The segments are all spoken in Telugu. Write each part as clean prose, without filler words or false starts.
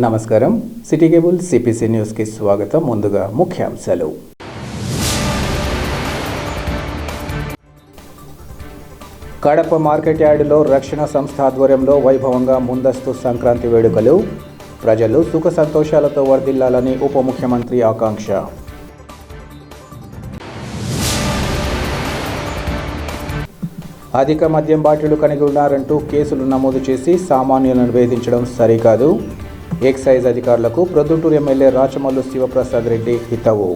నమస్కారం. సిటీ కేబుల్ సిపిసి న్యూస్కి స్వాగతం. ముందుగా ముఖ్యాంశాలు. కడప మార్కెట్ యార్డులో రక్షణ సంస్థ ఆధ్వర్యంలో వైభవంగా ముందస్తు సంక్రాంతి వేడుకలు. ప్రజలు సుఖ సంతోషాలతో వర్ధిల్లాలని ఉప ముఖ్యమంత్రి ఆకాంక్ష. అధిక మద్యం బాటిళ్లు కలిగి ఉన్నారంటూ కేసులు నమోదు చేసి సామాన్యులను వేధించడం సరికాదు. ఎక్సైజ్ అధికారులకు ప్రొద్దుటూరు ఎమ్మెల్యే రాచమల్లు శివప్రసాద్ రెడ్డి హితవు.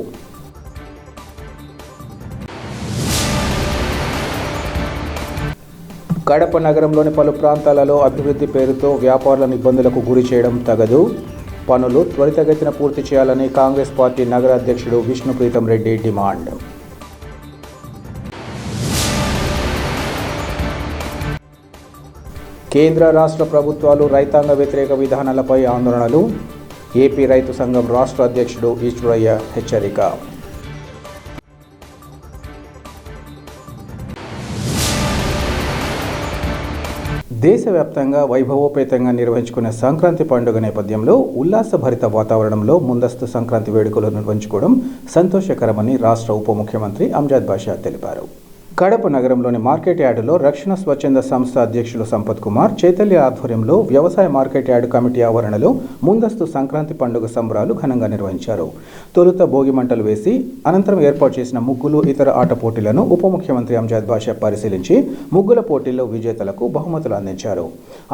కడప నగరంలోని పలు ప్రాంతాలలో అభివృద్ధి పేరుతో వ్యాపారులను ఇబ్బందులకు గురి చేయడం తగదు. పనులు త్వరితగతిన పూర్తి చేయాలని కాంగ్రెస్ పార్టీ నగర అధ్యక్షుడు విష్ణుప్రీతం రెడ్డి డిమాండ్. కేంద్ర రాష్ట్ర ప్రభుత్వాలు రైతాంగ వ్యతిరేక విధానాలపై ఆందోళనలు. ఏపీ రైతు సంఘం రాష్ట్ర అధ్యక్షుడు ఈశ్వరయ్య హెచ్చరిక. దేశవ్యాప్తంగా వైభవోపేతంగా నిర్వహించుకునే సంక్రాంతి పండుగ నేపథ్యంలో ఉల్లాసభరిత వాతావరణంలో ముందస్తు సంక్రాంతి వేడుకలు నిర్వహించుకోవడం సంతోషకరమని రాష్ట్ర ఉప ముఖ్యమంత్రి అంజద్ బాషా తెలిపారు. కడప నగరంలోని మార్కెట్ యార్డులో రక్షణ స్వచ్ఛంద సంస్థ అధ్యక్షులు సంపత్ కుమార్ చైతల్య ఆధ్వర్యంలో వ్యవసాయ మార్కెట్ యార్డు కమిటీ ఆవరణలో ముందస్తు సంక్రాంతి పండుగ సంబరాలు ఘనంగా నిర్వహించారు. తొలుత భోగి మంటలు వేసి అనంతరం ఏర్పాటు చేసిన ముగ్గులు, ఇతర ఆట పోటీలను ఉప ముఖ్యమంత్రి అంజద్ బాషా పరిశీలించి ముగ్గుల పోటీల్లో విజేతలకు బహుమతులు అందించారు.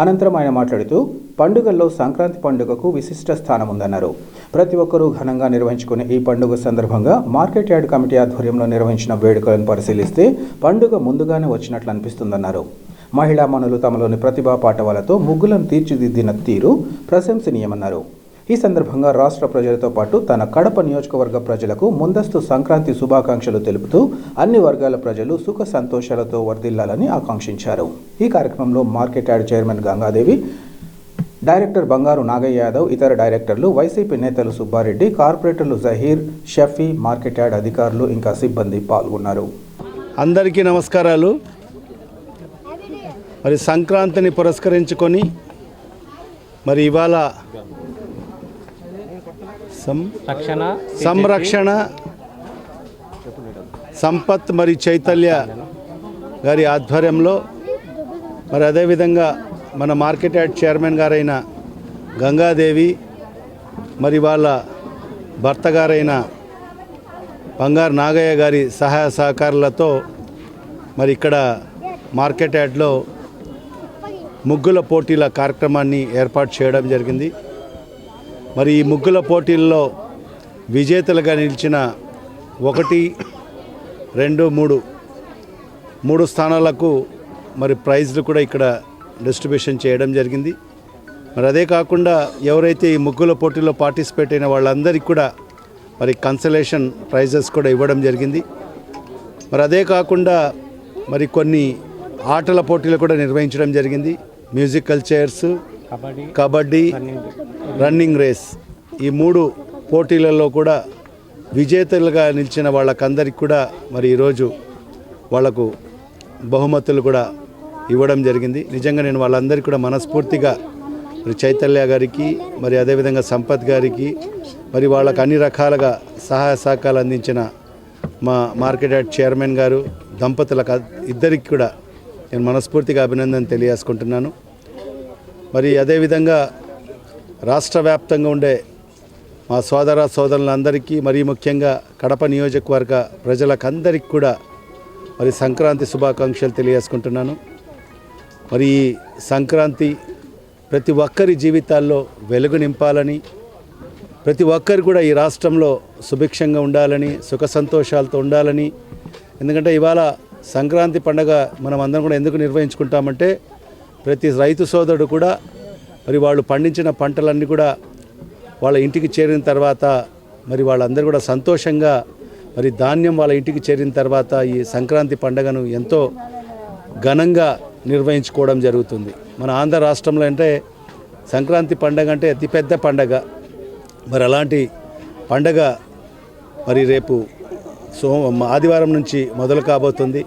అనంతరం ఆయన మాట్లాడుతూ పండుగల్లో సంక్రాంతి పండుగకు విశిష్ట స్థానం ఉందన్నారు. ప్రతి ఒక్కరూ ఘనంగా నిర్వహించుకునే ఈ పండుగ సందర్భంగా మార్కెట్ యార్డు కమిటీ ఆధ్వర్యంలో నిర్వహించిన వేడుకలను పరిశీలిస్తే పండుగ ముందుగానే వచ్చినట్లు అనిపిస్తుందన్నారు. మహిళా మనులు తమలోని ప్రతిభా పాటవాలతో ముగ్గులను తీర్చిదిద్దిన తీరు ప్రశంసనీయమన్నారు. ఈ సందర్భంగా రాష్ట్ర ప్రజలతో పాటు తన కడప నియోజకవర్గ ప్రజలకు ముందస్తు సంక్రాంతి శుభాకాంక్షలు తెలుపుతూ అన్ని వర్గాల ప్రజలు సుఖ సంతోషాలతో వర్ధిల్లాలని ఆకాంక్షించారు. ఈ కార్యక్రమంలో market yard chairman Gangadevi, director బంగారు నాగయ్య యాదవ్, ఇతర డైరెక్టర్లు, వైసీపీ నేతలు సుబ్బారెడ్డి, కార్పొరేటర్లు జహీర్, షఫీ, మార్కెట్ యార్డ్ అధికారులు ఇంకా సిబ్బంది పాల్గొన్నారు. అందరికీ నమస్కారాలు. మరి సంక్రాంతిని పురస్కరించుకొని మరి ఇవాళ సంరక్షణ సంపత్ మరి చైతల్య గారి ఆధ్వర్యంలో మరి అదేవిధంగా మన మార్కెట్ యార్డ్ చైర్మన్ గారైన గంగాదేవి మరి వాళ్ళ భర్త గారైన బంగారు నాగయ్య గారి సహాయ సహకారాలతో మరి ఇక్కడ మార్కెట్ యార్డ్లో ముగ్గుల పోటీల కార్యక్రమాన్ని ఏర్పాటు చేయడం జరిగింది. మరి ఈ ముగ్గుల పోటీల్లో విజేతలుగా నిలిచిన 1, 2, 3 స్థానాలకు మరి ప్రైజ్లు కూడా ఇక్కడ డిస్ట్రిబ్యూషన్ చేయడం జరిగింది. మరి అదే కాకుండా ఎవరైతే ఈ ముగ్గుల పోటీలో పార్టిసిపేట్ అయిన వాళ్ళందరికీ కూడా మరి కన్సలేషన్ ప్రైజెస్ కూడా ఇవ్వడం జరిగింది. మరి అదే కాకుండా మరి కొన్ని ఆటల పోటీలు కూడా నిర్వహించడం జరిగింది. Musical chairs, kabaddi, running race, ఈ 3 పోటీలలో కూడా విజేతలుగా నిలిచిన వాళ్ళకందరికీ కూడా మరి ఈరోజు వాళ్లకు బహుమతులు కూడా ఇవ్వడం జరిగింది. నిజంగా నేను వాళ్ళందరికీ కూడా మనస్ఫూర్తిగా మరి చైతల్య గారికి, మరి అదేవిధంగా సంపత్ గారికి, మరి వాళ్ళకు అన్ని రకాలుగా సహాయ సహకారాలు అందించిన మా మార్కెట్ యార్డ్ చైర్మన్ గారు దంపతులకు ఇద్దరికి కూడా నేను మనస్ఫూర్తిగా అభినందన తెలియజేసుకుంటున్నాను. మరి అదేవిధంగా రాష్ట్ర వ్యాప్తంగా ఉండే మా సోదరులందరికీ, మరీ ముఖ్యంగా కడప నియోజకవర్గ ప్రజలకందరికీ కూడా మరి సంక్రాంతి శుభాకాంక్షలు తెలియజేసుకుంటున్నాను. మరి ఈ సంక్రాంతి ప్రతి ఒక్కరి జీవితాల్లో వెలుగు నింపాలని, ప్రతి ఒక్కరు కూడా ఈ రాష్ట్రంలో సుభిక్షంగా ఉండాలని, సుఖ సంతోషాలతో ఉండాలని. ఎందుకంటే ఇవాళ సంక్రాంతి పండుగ మనం అందరం కూడా ఎందుకు నిర్వహించుకుంటామంటే ప్రతి రైతు సోదరుడు కూడా మరి వాళ్ళు పండించిన పంటలన్నీ కూడా వాళ్ళ ఇంటికి చేరిన తర్వాత మరి వాళ్ళందరూ కూడా సంతోషంగా మరి ధాన్యం వాళ్ళ ఇంటికి చేరిన తర్వాత ఈ సంక్రాంతి పండుగను ఎంతో ఘనంగా నిర్వహించుకోవడం జరుగుతుంది. మన ఆంధ్ర రాష్ట్రంలో అంటే సంక్రాంతి పండుగ అంటే అతిపెద్ద పండుగ. మరి అలాంటి పండుగ మరి రేపు ఆదివారం నుంచి మొదలు కాబోతుంది.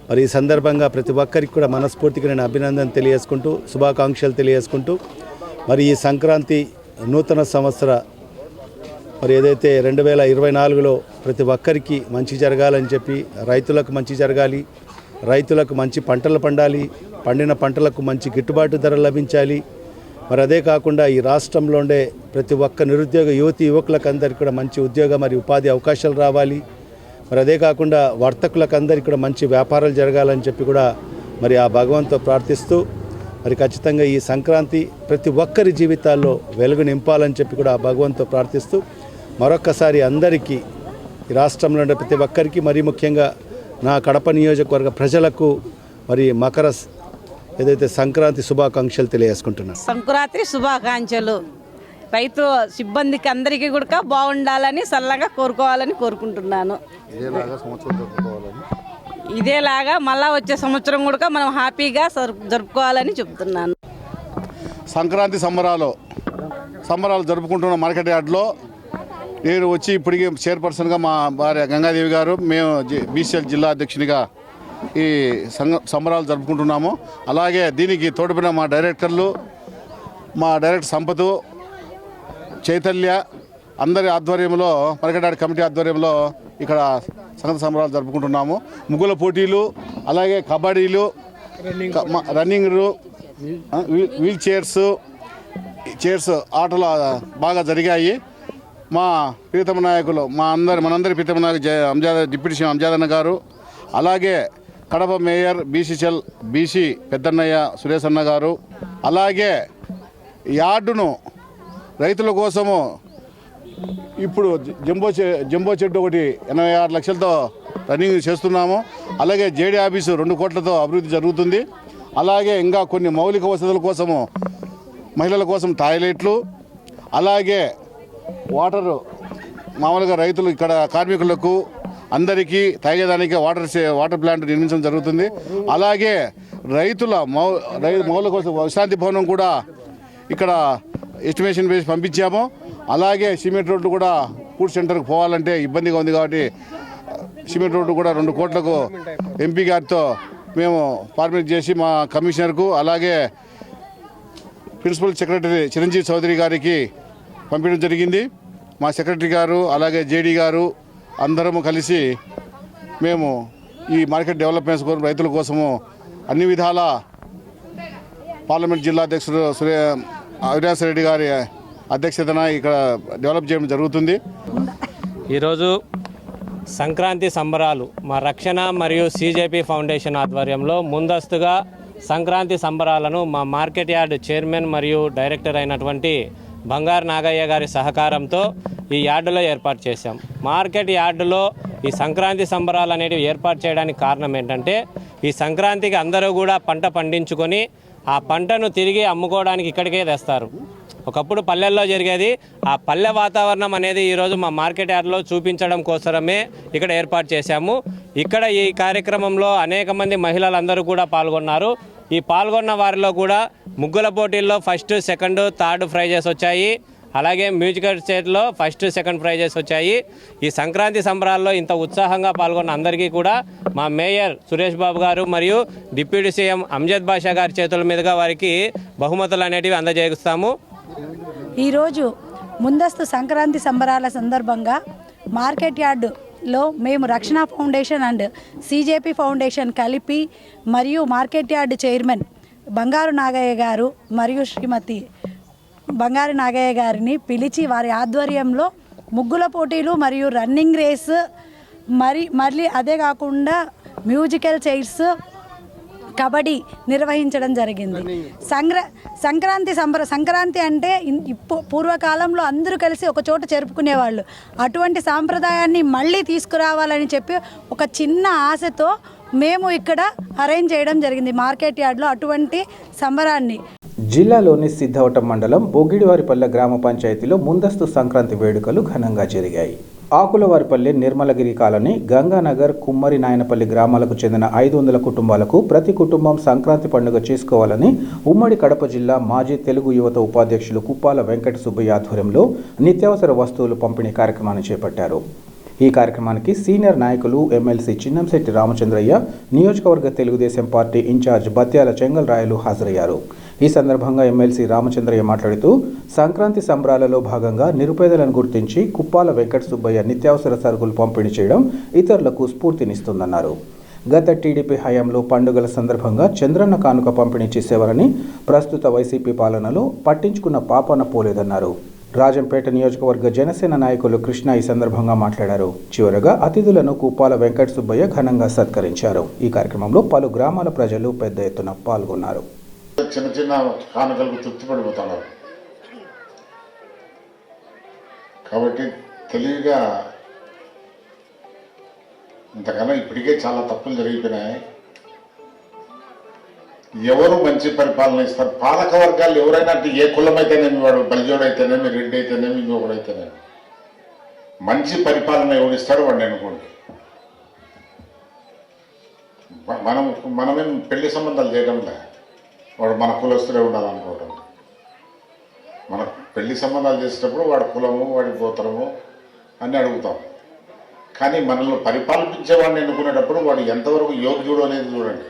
మరి ఈ సందర్భంగా ప్రతి ఒక్కరికి కూడా మనస్ఫూర్తిగా నేను అభినందన తెలియజేసుకుంటూ శుభాకాంక్షలు తెలియజేసుకుంటూ మరి ఈ సంక్రాంతి నూతన సంవత్సర మరి ఏదైతే 2024లో ప్రతి ఒక్కరికి మంచి జరగాలని చెప్పి, రైతులకు మంచి జరగాలి, రైతులకు మంచి పంటలు పండాలి, పండిన పంటలకు మంచి గిట్టుబాటు ధర లభించాలి. మరి అదే కాకుండా ఈ రాష్ట్రంలో ఉండే ప్రతి ఒక్క నిరుద్యోగ యువకులకు అందరికీ కూడా మంచి ఉద్యోగ మరియు ఉపాధి అవకాశాలు రావాలి. మరి అదే కాకుండా వర్తకులకు అందరికీ కూడా మంచి వ్యాపారాలు జరగాలని చెప్పి కూడా మరి ఆ భగవంతుతో ప్రార్థిస్తూ మరి ఖచ్చితంగా ఈ సంక్రాంతి ప్రతి ఒక్కరి జీవితాల్లో వెలుగు నింపాలని చెప్పి కూడా ఆ భగవంతుతో ప్రార్థిస్తూ మరొక్కసారి అందరికీ ఈ రాష్ట్రంలో ఉండే ప్రతి ఒక్కరికి, మరీ ముఖ్యంగా నా కడప నియోజకవర్గ ప్రజలకు మరి ఏదైతే సంక్రాంతి శుభాకాంక్షలు తెలియజేసుకుంటున్నాను. సంక్రాంతి శుభాకాంక్షలు. రైతు సిబ్బందికి అందరికీ కూడా బాగుండాలని చల్లగా కోరుకోవాలని కోరుకుంటున్నాను. ఇదేలాగా మళ్ళా వచ్చే సంవత్సరం కూడా మనం హ్యాపీగా జరుపుకోవాలని చెప్తున్నాను. సంక్రాంతి సంబరాలు జరుపుకుంటున్న మార్కెట్ యార్డ్లో నేను వచ్చి ఇప్పటికీ చైర్పర్సన్గా మా భార్య గంగాదేవి గారు, మేము బీసీఎల్ జిల్లా అధ్యక్షునిగా ఈ సంబరాలు జరుపుకుంటున్నాము. అలాగే దీనికి తోడ్పడిన మా డైరెక్టర్లు, మా డైరెక్టర్ సంపత్, చైతన్య అందరి ఆధ్వర్యంలో, మార్కెట్ యార్డ్ కమిటీ ఆధ్వర్యంలో ఇక్కడ సంక్రాంతి సంబరాలు జరుపుకుంటున్నాము. ముగ్గుల పోటీలు, అలాగే కబడ్డీలు, రన్నింగ్లు, వీల్ చైర్స్ ఆటలు బాగా జరిగాయి. మా ప్రీతమ నాయకులు, మనందరి ప్రీతమ నాయకులు డిప్యూటీ సీఎం అంజాదన్న గారు, అలాగే కడప మేయర్ బీసీ పెద్దన్నయ్య సురేష్ అన్న గారు, అలాగే యార్డును రైతుల కోసము ఇప్పుడు జంబో చెట్టు ఒకటి 86 లక్షలతో రన్నింగ్ చేస్తున్నాము. అలాగే జేడీ ఆఫీసు 2 కోట్లతో అభివృద్ధి జరుగుతుంది. అలాగే ఇంకా కొన్ని మౌలిక వసతుల కోసము మహిళల కోసం టాయిలెట్లు, అలాగే మామూలుగా రైతులు ఇక్కడ కార్మికులకు అందరికీ తాగేదానికి వాటర్ ప్లాంట్ నిర్మించడం జరుగుతుంది. అలాగే రైతుల మౌలిక విశ్రాంతి భవనం కూడా ఇక్కడ ఎస్టిమేషన్ వేసి పంపించాము. అలాగే సిమెంట్ రోడ్డు కూడా ఫుడ్ సెంటర్కి పోవాలంటే ఇబ్బందిగా ఉంది కాబట్టి సిమెంట్ రోడ్డు కూడా 2 కోట్లకు ఎంపీ గారితో మేము ఫార్మేట్ చేసి మా కమిషనర్కు, అలాగే ప్రిన్సిపల్ సెక్రటరీ చిరంజీవి చౌదరి గారికి పంపించడం జరిగింది. మా సెక్రటరీ గారు, అలాగే జేడీ గారు అందరము కలిసి మేము ఈ మార్కెట్ డెవలప్మెంట్స్ కోసం, రైతుల కోసము అన్ని విధాల పార్లమెంట్ జిల్లా అధ్యక్షుడు అవినాష్ రెడ్డి గారి అధ్యక్షతన ఇక్కడ డెవలప్ చేయడం జరుగుతుంది. ఈరోజు సంక్రాంతి సంబరాలు మా రక్షణ మరియు సీజేపీ ఫౌండేషన్ ఆధ్వర్యంలో ముందస్తుగా సంక్రాంతి సంబరాలను మా మార్కెట్ యార్డ్ చైర్మన్ మరియు డైరెక్టర్ అయినటువంటి బంగారు నాగయ్య గారి సహకారంతో ఈ యార్డులో ఏర్పాటు చేశాం. మార్కెట్ యార్డులో ఈ సంక్రాంతి సంబరాలు అనేవి ఏర్పాటు చేయడానికి కారణం ఏంటంటే, ఈ సంక్రాంతికి అందరూ కూడా పంట పండించుకొని ఆ పంటను తిరిగి అమ్ముకోవడానికి ఇక్కడికే తెస్తారు. ఒకప్పుడు పల్లెల్లో జరిగేది. ఆ పల్లె వాతావరణం అనేది ఈరోజు మా మార్కెట్ యార్డ్లో చూపించడం కోసమే ఇక్కడ ఏర్పాటు చేశాము. ఇక్కడ ఈ కార్యక్రమంలో అనేక మంది మహిళలందరూ కూడా పాల్గొన్నారు. ఈ పాల్గొన్న వారిలో కూడా ముగ్గుల పోటీల్లో 1st, 2nd, 3rd ప్రైజెస్ వచ్చాయి. అలాగే మ్యూజికల్ స్టేట్లో 1st, 2nd ప్రైజెస్ వచ్చాయి. ఈ సంక్రాంతి సంబరాల్లో ఇంత ఉత్సాహంగా పాల్గొన్న అందరికీ కూడా మా మేయర్ సురేష్ బాబు గారు మరియు డిప్యూటీ సీఎం అంజద్ బాషా గారి చేతుల మీదుగా వారికి బహుమతులు అనేటివి అందజేస్తాము. ఈరోజు ముందస్తు సంక్రాంతి సంబరాల సందర్భంగా మార్కెట్ యార్డులో మేము రక్షణ ఫౌండేషన్ అండ్ సీజేపీ ఫౌండేషన్ కలిపి మరియు మార్కెట్ యార్డు చైర్మన్ బంగారు నాగయ్య గారు మరియు శ్రీమతి బంగారు నాగయ్య గారిని పిలిచి వారి ఆధ్వర్యంలో ముగ్గుల పోటీలు మరియు రన్నింగ్ రేస్ మళ్ళీ అదే కాకుండా మ్యూజికల్ చైర్స్, కబడ్డీ నిర్వహించడం జరిగింది. సంక్రాంతి అంటే పూర్వకాలంలో అందరూ కలిసి ఒక చోట జరుపుకునేవాళ్ళు. అటువంటి సాంప్రదాయాన్ని మళ్ళీ తీసుకురావాలని చెప్పి ఒక చిన్న ఆశతో మేము ఇక్కడ అరేంజ్ చేయడం జరిగింది మార్కెట్ యార్డ్లో అటువంటి సంబరాన్ని. జిల్లాలోని సిద్ధవటం మండలం బొగ్గిడివారిపల్లె గ్రామ పంచాయతీలో ముందస్తు సంక్రాంతి వేడుకలు ఘనంగా జరిగాయి. ఆకులవారిపల్లి, నిర్మలగిరి కాలనీ, గంగానగర్, కుమ్మరి నాయనపల్లి గ్రామాలకు చెందిన 500 కుటుంబాలకు ప్రతి కుటుంబం సంక్రాంతి పండుగ చేసుకోవాలని ఉమ్మడి కడప జిల్లా మాజీ తెలుగు యువత ఉపాధ్యక్షులు కుప్పాల వెంకట సుబ్బయ్య ఆధ్వర్యంలో నిత్యావసర వస్తువులు పంపిణీ కార్యక్రమాన్ని చేపట్టారు. ఈ కార్యక్రమానికి సీనియర్ నాయకులు ఎమ్మెల్సీ చిన్నంశెట్టి రామచంద్రయ్య, నియోజకవర్గ తెలుగుదేశం పార్టీ ఇన్ఛార్జ్ బత్యాల చెంగల్ రాయలు హాజరయ్యారు. ఈ సందర్భంగా ఎమ్మెల్సీ రామచంద్రయ్య మాట్లాడుతూ సంక్రాంతి సంబరాలలో భాగంగా నిరుపేదలను గుర్తించి కుప్పాల వెంకట సుబ్బయ్య నిత్యావసర సరుకులు పంపిణీ చేయడం ఇతరులకు స్ఫూర్తినిస్తుందన్నారు. గత టీడీపీ హయాంలో పండుగల సందర్భంగా చంద్రన్న కానుక పంపిణీ చేసేవారని, ప్రస్తుత వైసీపీ పాలనలో పట్టించుకున్న పాపాన పోలేదన్నారు. రాజంపేట నియోజకవర్గ జనసేన నాయకులు కృష్ణ ఈ సందర్భంగా మాట్లాడారు. చివరగా అతిథులను కుప్పాల వెంకట సుబ్బయ్య ఘనంగా సత్కరించారు. ఈ కార్యక్రమంలో పలు గ్రామాల ప్రజలు పెద్ద ఎత్తున పాల్గొన్నారు. చిన్న చిన్న కానుకలకు తృప్తి పడిపోతున్నారు. కాబట్టి తెలివిగా ఇంతకన్నా ఇప్పటికే చాలా తప్పులు జరిగిపోయినాయి. ఎవరు మంచి పరిపాలన ఇస్తారు? పాలక వర్గాలు ఎవరైనా అంటే ఏ కులం అయితేనేమి, వాడు బలిజోడు అయితేనేమి, రెడ్డి అయితేనేమి, ఇంకొకడైతేనేమి, మంచి పరిపాలన ఎవడిస్తాడో వాడిని అనుకోండి. మనమేం పెళ్లి సంబంధాలు చేయడం లే, వాడు మన కులస్తులే ఉండాలనుకోవటం. మన పెళ్లి సంబంధాలు చేసేటప్పుడు వాడి కులము, వాడి గోత్రము అన్నీ అడుగుతాం. కానీ మనల్ని పరిపాలించేవాడిని ఎన్నుకునేటప్పుడు వాడు ఎంతవరకు యోగ్యుడు అనేది చూడండి.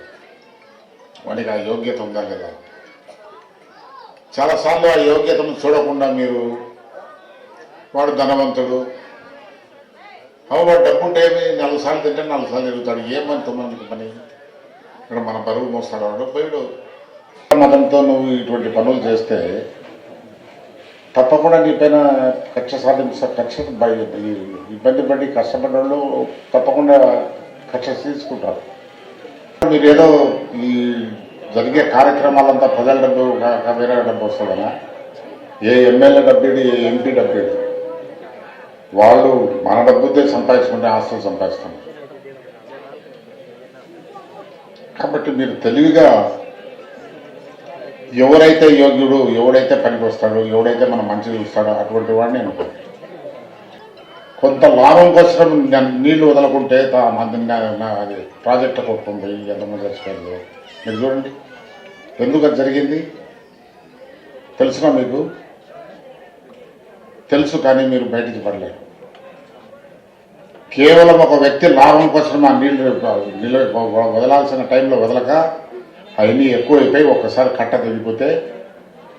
వాడికి ఆ యోగ్యత ఉందా లేదా? చాలాసార్లు ఆ యోగ్యతను చూడకుండా మీరు వాడు ధనవంతుడు, వాడు డబ్బు ఉంటే 4 సార్లు తింటే 4 సార్లు ఎరుగుతాడు. ఏమంతమందికి పని? ఇక్కడ మన బరువు మోస్తాడు వాడు పోయాడు. మతంతో నువ్వు ఇటువంటి పనులు చేస్తే తప్పకుండా నీ పైన కక్ష ఇబ్బంది పడి కష్టపడ్డ వాళ్ళు తప్పకుండా కక్ష తీసుకుంటారు. మీరు ఏదో ఈ జరిగే కార్యక్రమాలంతా ప్రజల డబ్బు వేరే డబ్బు వస్తుందనా? ఏ ఎమ్మెల్యే డబ్బేది, ఏ ఎంపీ డబ్బేది? వాళ్ళు మన డబ్బుతో సంపాదించుకుంటే ఆస్తులు సంపాదిస్తున్నారు. కాబట్టి మీరు తెలివిగా ఎవరైతే యోగ్యుడు, ఎవడైతే పనికి వస్తాడో, ఎవడైతే మన మంచి చూస్తాడో అటువంటి వాడిని అనుకోండి. కొంత లాభం కోసం నీళ్లు వదలకుంటే అది ప్రాజెక్టు కొట్టుకుంది, ఎంతమంది చచ్చిపోయింది. మీరు చూడండి ఎందుకు అది జరిగింది తెలుసునా? మీకు తెలుసు, కానీ మీరు బయటికి పడలేరు. కేవలం ఒక వ్యక్తి లాభం కోసం ఆ నీళ్ళు వదలాల్సిన టైంలో వదలక అవన్నీ ఎక్కువైపోయి ఒక్కసారి కట్ట తెగిపోతే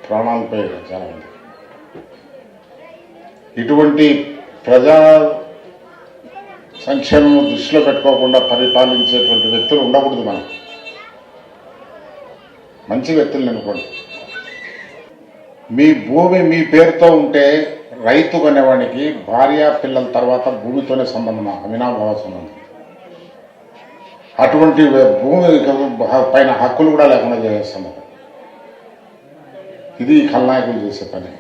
ప్రాణాలు పోయాయి చాలామంది. ఇటువంటి ప్రజా సంక్షేమం దృష్టిలో పెట్టుకోకుండా పరిపాలించేటువంటి వ్యక్తులు ఉండకూడదు. మనం మంచి వ్యక్తులను అనుకోండి. మీ భూమి మీ పేరుతో ఉంటే రైతు అనేవాడికి భార్య పిల్లల తర్వాత భూమితోనే సంబంధం, అవినాభావ సంబంధం. అటువంటి భూమి పైన హక్కులు కూడా లేకుండా చేస్తున్నారు. ఇది ఖల్నాయకులు చేసే పని.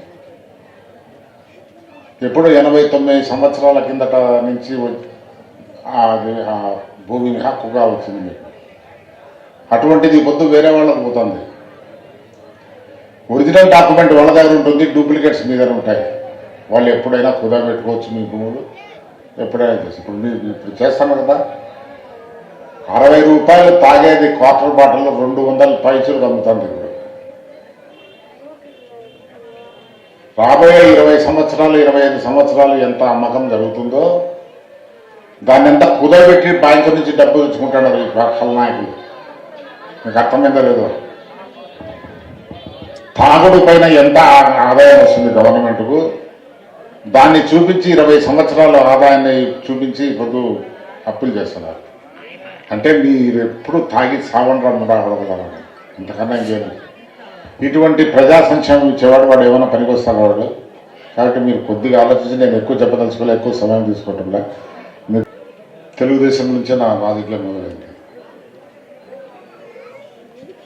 ఎప్పుడు 89 సంవత్సరాల కిందట నుంచి ఆ భూమి హక్కుగా వచ్చింది మీకు. అటువంటిది పొద్దు వేరే వాళ్ళకు పోతుంది. ఒరిజినల్ డాక్యుమెంట్ వాళ్ళ దగ్గర ఉంటుంది, డూప్లికేట్స్ మీ దగ్గర ఉంటాయి. వాళ్ళు ఎప్పుడైనా కుదా పెట్టుకోవచ్చు మీ భూములు, ఎప్పుడైనా చేసి. ఇప్పుడు చేస్తాను కదా, 60 రూపాయలు తాగేది క్వార్టర్ బాటిల్ 200 పైసలు అమ్ముతుంది. ఇప్పుడు రాబోయే 20 సంవత్సరాలు 25 సంవత్సరాలు ఎంత అమ్మకం జరుగుతుందో దాన్ని ఎంత కుదబెట్టి బ్యాంకు నుంచి డబ్బు తెచ్చుకుంటున్నారు ఈ ఖల్నాయకులు. మీకు అర్థమైందో లేదో? తాగుడు పైన ఎంత ఆదాయం వస్తుంది గవర్నమెంట్కు, దాన్ని చూపించి 20 సంవత్సరాల ఆదాయాన్ని చూపించి ఇప్పుడు అప్పులు చేస్తున్నారు. అంటే మీరు ఎప్పుడు తాగి సావండ్రా ముడాగలగలరు, ఇంతకన్నా ఇంకేం. ఇటువంటి ప్రజా సంక్షేమం ఇచ్చేవాడు వాడు ఏమైనా పనికి వస్తాడు వాడు. కాబట్టి మీరు కొద్దిగా ఆలోచించి, నేను ఎక్కువ చెప్పదలుచుకోలే, ఎక్కువ సమయం తీసుకోవటంలే. మీరు తెలుగుదేశం నుంచే నా రాజకీయం మొదలైంది.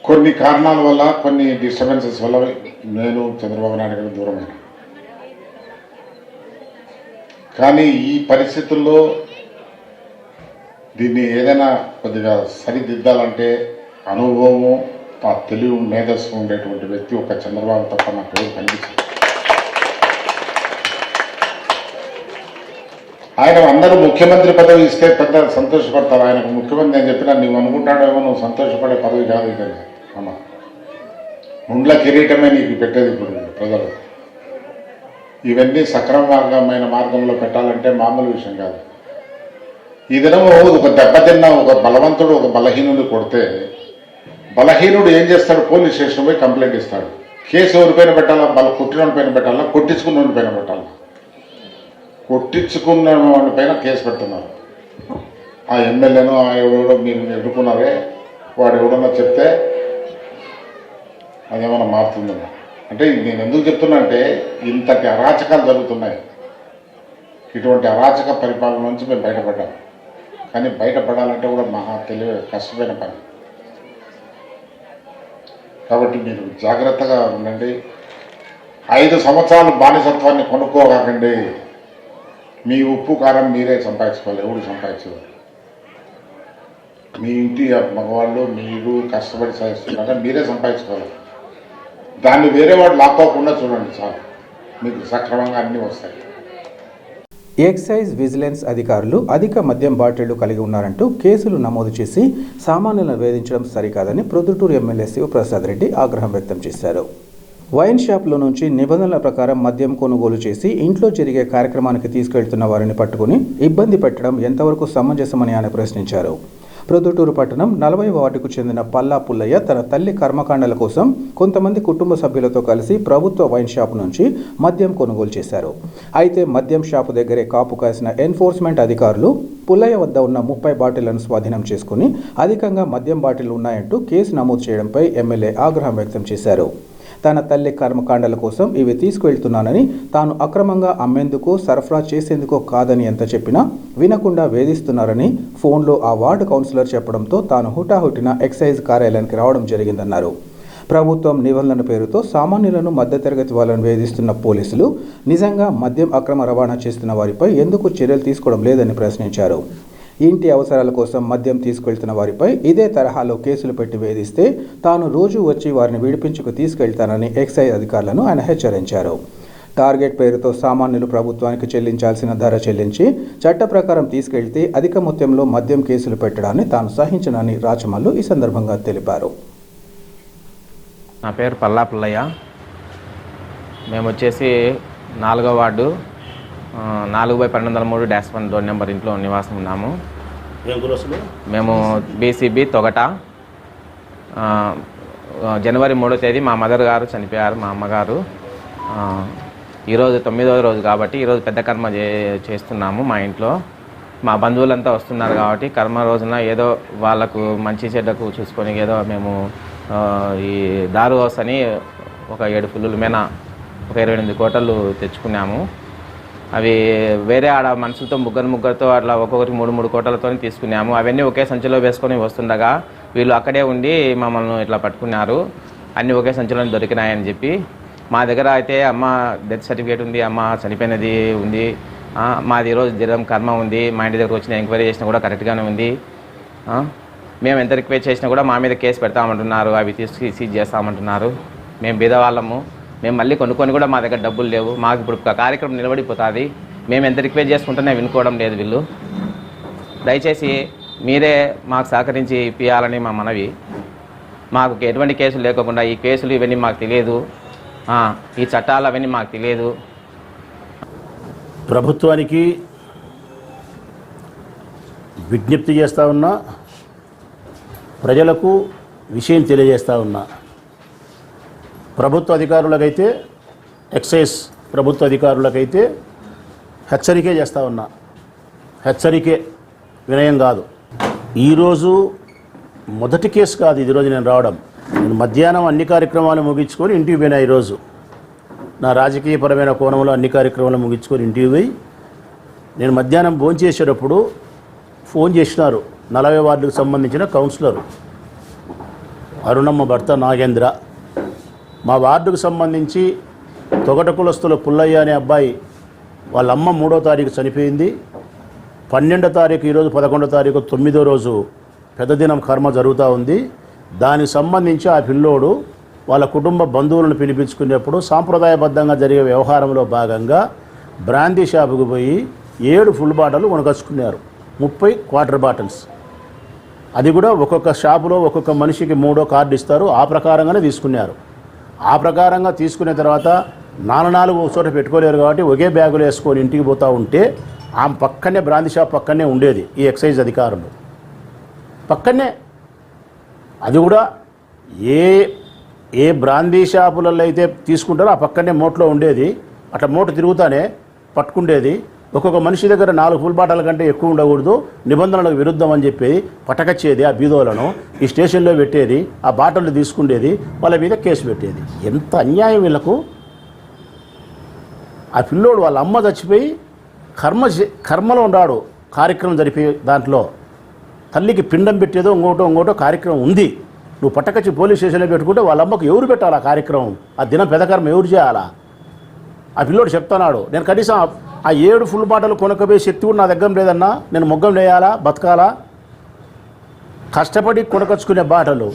కొన్ని కారణాల వల్ల, కొన్ని డిస్టర్బెన్సెస్ వల్ల నేను చంద్రబాబు నాయుడు గారికి దూరమైన. కానీ ఈ పరిస్థితుల్లో దీన్ని ఏదైనా కొద్దిగా సరిదిద్దాలంటే అనుభవము, ఆ తెలివి మేధస్సు ఉండేటువంటి వ్యక్తి ఒక చంద్రబాబు తప్ప నాకు ఎవరు కనిపిస్తుంది. ఆయన అందరూ ముఖ్యమంత్రి పదవి ఇస్తే పెద్ద సంతోషపడతారు. ఆయనకు ముఖ్యమంత్రి అని చెప్పినా నువ్వు అనుకుంటాడేమో, నువ్వు సంతోషపడే పదవి కాదు ఇది అన్న. ముండ్ల కిరీటమే నీకు పెట్టేది ఇప్పుడు ప్రజలు. ఇవన్నీ సక్రమమైన మార్గంలో పెట్టాలంటే మామూలు విషయం కాదు. ఈ దినము ఒక దెబ్బతిన్న ఒక బలవంతుడు ఒక బలహీనుని కొడితే బలహీనుడు ఏం చేస్తాడు? పోలీస్ స్టేషన్ పోయి కంప్లైంట్ ఇస్తాడు. కేసు ఎవరిపైన పెట్టాలా? వాళ్ళు కొట్టిన పైన పెట్టాలా? కొట్టించుకున్న పైన పెట్టాలా? కొట్టించుకున్న పైన కేసు పెడుతున్నారు. ఆ ఎమ్మెల్యేను ఎవడెవడో మీరు ఎదుర్కొన్నారే వాడు ఎవడన్నా చెప్తే అదేమన్నా మారుతుందన్నా. అంటే నేను ఎందుకు చెప్తున్నా అంటే ఇంతటి అరాచకాలు జరుగుతున్నాయి. ఇటువంటి అరాచక పరిపాలన నుంచి మేము బయటపడ్డాం. కానీ బయటపడాలంటే కూడా మహా కష్టమైన పని. కాబట్టి మీరు జాగ్రత్తగా ఉండండి. 5 సంవత్సరాలు బానిసత్వాన్ని కొనుక్కోకండి. మీ ఉప్పు కారం మీరే సంపాదించుకోవాలి, ఎవరు సంపాదించరు. మీ ఇంటి మగవాళ్ళు మీరు కష్టపడి సాధిస్తున్నారా మీరే సంపాదించుకోవాలి. దాన్ని వేరే వాడు లాక్కోకుండా చూడండి చాలు, మీకు సక్రమంగా అన్నీ వస్తాయి. ఎక్సైజ్ విజిలెన్స్ అధికారులు అధిక మద్యం బాటిళ్లు కలిగి ఉన్నారంటూ కేసులు నమోదు చేసి సామాన్యులను వేధించడం సరికాదని ప్రొద్దుటూరు ఎమ్మెల్యే శివప్రసాద్ రెడ్డి ఆగ్రహం వ్యక్తం చేశారు. వైన్ షాప్లో నుంచి నిబంధనల ప్రకారం మద్యం కొనుగోలు చేసి ఇంట్లో జరిగే కార్యక్రమానికి తీసుకెళ్తున్న వారిని పట్టుకుని ఇబ్బంది పెట్టడం ఎంతవరకు సమంజసమని ఆయన ప్రశ్నించారు. ప్రొద్దుటూరు పట్టణం 40వ వార్డుకు చెందిన పల్లా పుల్లయ్య తన తల్లి కర్మకాండల కోసం కొంతమంది కుటుంబ సభ్యులతో కలిసి ప్రభుత్వ వైన్ షాపు నుంచి మద్యం కొనుగోలు చేశారు. అయితే మద్యం షాపు దగ్గరే కాపు కాసిన ఎన్ఫోర్స్మెంట్ అధికారులు పుల్లయ్య వద్ద ఉన్న 30 బాటిళ్లను స్వాధీనం చేసుకుని అధికంగా మద్యం బాటిళ్లు ఉన్నాయంటూ కేసు నమోదు చేయడంపై ఎమ్మెల్యే ఆగ్రహం వ్యక్తం చేశారు. తన తల్లి కర్మకాండల కోసం ఇవి తీసుకువెళ్తున్నానని, తాను అక్రమంగా అమ్మేందుకు సరఫరా చేసేందుకో కాదని ఎంత చెప్పినా వినకుండా వేధిస్తున్నారని ఫోన్లో ఆ వార్డు కౌన్సిలర్ చెప్పడంతో తాను హుటాహుటిన ఎక్సైజ్ కార్యాలయానికి రావడం జరిగిందన్నారు. ప్రభుత్వం నిబంధనల పేరుతో సామాన్యులను మధ్యతరగతి వాళ్ళను వేధిస్తున్న పోలీసులు నిజంగా మద్యం అక్రమ రవాణా చేస్తున్న వారిపై ఎందుకు చర్యలు తీసుకోవడం లేదని ప్రశ్నించారు. ఇంటి అవసరాల కోసం మద్యం తీసుకెళ్తున్న వారిపై ఇదే తరహాలో కేసులు పెట్టి వేధిస్తే తాను రోజు వచ్చి వారిని విడిపించుకు తీసుకెళ్తానని ఎక్సైజ్ అధికారులను ఆయన హెచ్చరించారు. టార్గెట్ పేరుతో సామాన్యులు ప్రభుత్వానికి చెల్లించాల్సిన ధర చెల్లించి చట్ట ప్రకారం తీసుకెళ్తే అధిక మొత్తంలో మద్యం కేసులు పెట్టడాన్ని తాను సహించనని రాచమల్లు ఈ సందర్భంగా తెలిపారు. నా పేరు పల్లా పుల్లయ్య. మేము వచ్చేసి 4వ వార్డు 4/1203 డోర్ నెంబర్ ఇంట్లో నివాసం ఉన్నాము. మేము బీసీబీ తొగట. జనవరి 3వ తేదీ మా మదర్ గారు చనిపోయారు, మా అమ్మగారు. ఈరోజు 9వ రోజు కాబట్టి ఈరోజు పెద్ద కర్మ చేస్తున్నాము మా ఇంట్లో. మా బంధువులంతా వస్తున్నారు కాబట్టి కర్మ రోజున ఏదో వాళ్ళకు మంచి చెడ్డకు చూసుకొని ఏదో మేము ఈ దారు హౌస్ అని ఒక 7 ఫుల్లుల మీద ఒక 28 కోటలు తెచ్చుకున్నాము. అవి వేరే ఆడ మనుషులతో ముగ్గురితో అట్లా ఒక్కొక్కటి 3 కోటలతో తీసుకున్నాము. అవన్నీ ఒకే సంచిలో వేసుకొని వస్తుండగా వీళ్ళు అక్కడే ఉండి మమ్మల్ని ఇట్లా పట్టుకున్నారు. అన్నీ ఒకే సంచిలో దొరికినాయని చెప్పి మా దగ్గర అయితే అమ్మ డెత్ సర్టిఫికేట్ ఉంది, అమ్మ చనిపోయినది ఉంది, మాది ఈరోజు దినం కర్మ ఉంది, మా ఇంటి దగ్గర వచ్చిన ఎంక్వైరీ చేసినా కూడా కరెక్ట్గానే ఉంది. మేము ఎంత రిక్వెస్ట్ చేసినా కూడా మా మీద కేసు పెడతామంటున్నారు, అవి తీసుకు సీజ్ చేస్తామంటున్నారు. మేము బీదవాళ్ళము, మేము మళ్ళీ కొనుక్కొని కూడా మా దగ్గర డబ్బులు లేవు. మాకు ఇప్పుడు కార్యక్రమం నిలబడిపోతుంది. మేము ఎంత రిక్వెస్ట్ చేసుకుంటున్నా వినుకోవడం లేదు వీళ్ళు. దయచేసి మీరే మాకు సహకరించి ఇప్పియాలని మా మనవి. మాకు ఎటువంటి కేసులు లేకుండా ఈ కేసులు ఇవన్నీ మాకు తెలియదు, ఈ చట్టాలు అవన్నీ మాకు తెలియదు. ప్రభుత్వానికి విజ్ఞప్తి చేస్తూ ఉన్నా, ప్రజలకు విషయం తెలియజేస్తూ ఉన్నా. ప్రభుత్వ అధికారులకైతే, ఎక్సైజ్ ప్రభుత్వ అధికారులకైతే హెచ్చరికే చేస్తూ ఉన్నా. హెచ్చరికే, వినయం కాదు. ఈరోజు మొదటి కేసు కాదు ఈరోజు నేను రావడం. నేను మధ్యాహ్నం అన్ని కార్యక్రమాలు ముగించుకొని ఇంటికి పోయినా. ఈరోజు నా రాజకీయపరమైన కోణంలో అన్ని కార్యక్రమాలు ముగించుకొని ఇంటికి పోయి నేను మధ్యాహ్నం భోంచేసేటప్పుడు ఫోన్ చేసినారు 40వ వార్డుకు సంబంధించిన కౌన్సిలరు అరుణమ్మ భర్త నాగేంద్ర. మా వార్డుకు సంబంధించి తొగట కులస్తుల పుల్లయ్య అనే అబ్బాయి వాళ్ళ అమ్మ 3వ తారీఖు చనిపోయింది. 12వ తారీఖు, ఈరోజు 11వ తారీఖు 9వ రోజు పెద్ద దినం కర్మ జరుగుతూ ఉంది. దానికి సంబంధించి ఆ పిల్లోడు వాళ్ళ కుటుంబ బంధువులను పిలిపించుకునేప్పుడు సాంప్రదాయబద్ధంగా జరిగే వ్యవహారంలో భాగంగా బ్రాందీ షాపుకు పోయి 7 ఫుల్ బాటిల్ కొనుకొచ్చుకున్నారు, 30 క్వార్టర్ బాటిల్స్. అది కూడా ఒక్కొక్క షాపులో ఒక్కొక్క మనిషికి 3వ కార్డు ఇస్తారు, ఆ ప్రకారంగానే తీసుకున్నారు. ఆ ప్రకారంగా తీసుకున్న తర్వాత 4 చోట పెట్టుకోలేరు కాబట్టి ఒకే బ్యాగులు వేసుకొని ఇంటికి పోతూ ఉంటే ఆమె పక్కనే బ్రాందీ షాప్ పక్కనే ఉండేది ఈ ఎక్సైజ్ అధికారులు పక్కనే. అది కూడా ఏ బ్రాందీ షాపులలో అయితే తీసుకుంటారో ఆ పక్కనే మోట్లో ఉండేది, అట్లా మోటు తిరుగుతానే పట్టుకుండేది. ఒక్కొక్క మనిషి దగ్గర 4 ఫుల్ బాటల కంటే ఎక్కువ ఉండకూడదు, నిబంధనలకు విరుద్ధం అని చెప్పేది పట్టకచ్చేది. ఆ బీదోలను ఈ స్టేషన్లో పెట్టేది, ఆ బాటలు తీసుకుండేది, వాళ్ళ మీద కేసు పెట్టేది. ఎంత అన్యాయం వీళ్ళకు. ఆ పిల్లోడు వాళ్ళ అమ్మ చచ్చిపోయి కర్మలో ఉన్నాడు. కార్యక్రమం జరిపే దాంట్లో తల్లికి పిండం పెట్టేదో ఇంకోటో కార్యక్రమం ఉంది. నువ్వు పట్టకచ్చి పోలీస్ స్టేషన్లో పెట్టుకుంటే వాళ్ళ అమ్మకు ఎవరు పెట్టాలా కార్యక్రమం? ఆ దినం పెదకర్మ ఎవరు చేయాలా? ఆ పిల్లోడు చెప్తున్నాడు, నేను కనీసం ఆ 7 ఫుల్ బాటలు కొనకపోయే శక్తి కూడా నా దగ్గర లేదన్నా, నేను మొగ్గం వేయాలా, బతకాలా? కష్టపడి కొనకొచ్చుకునే బాటలు.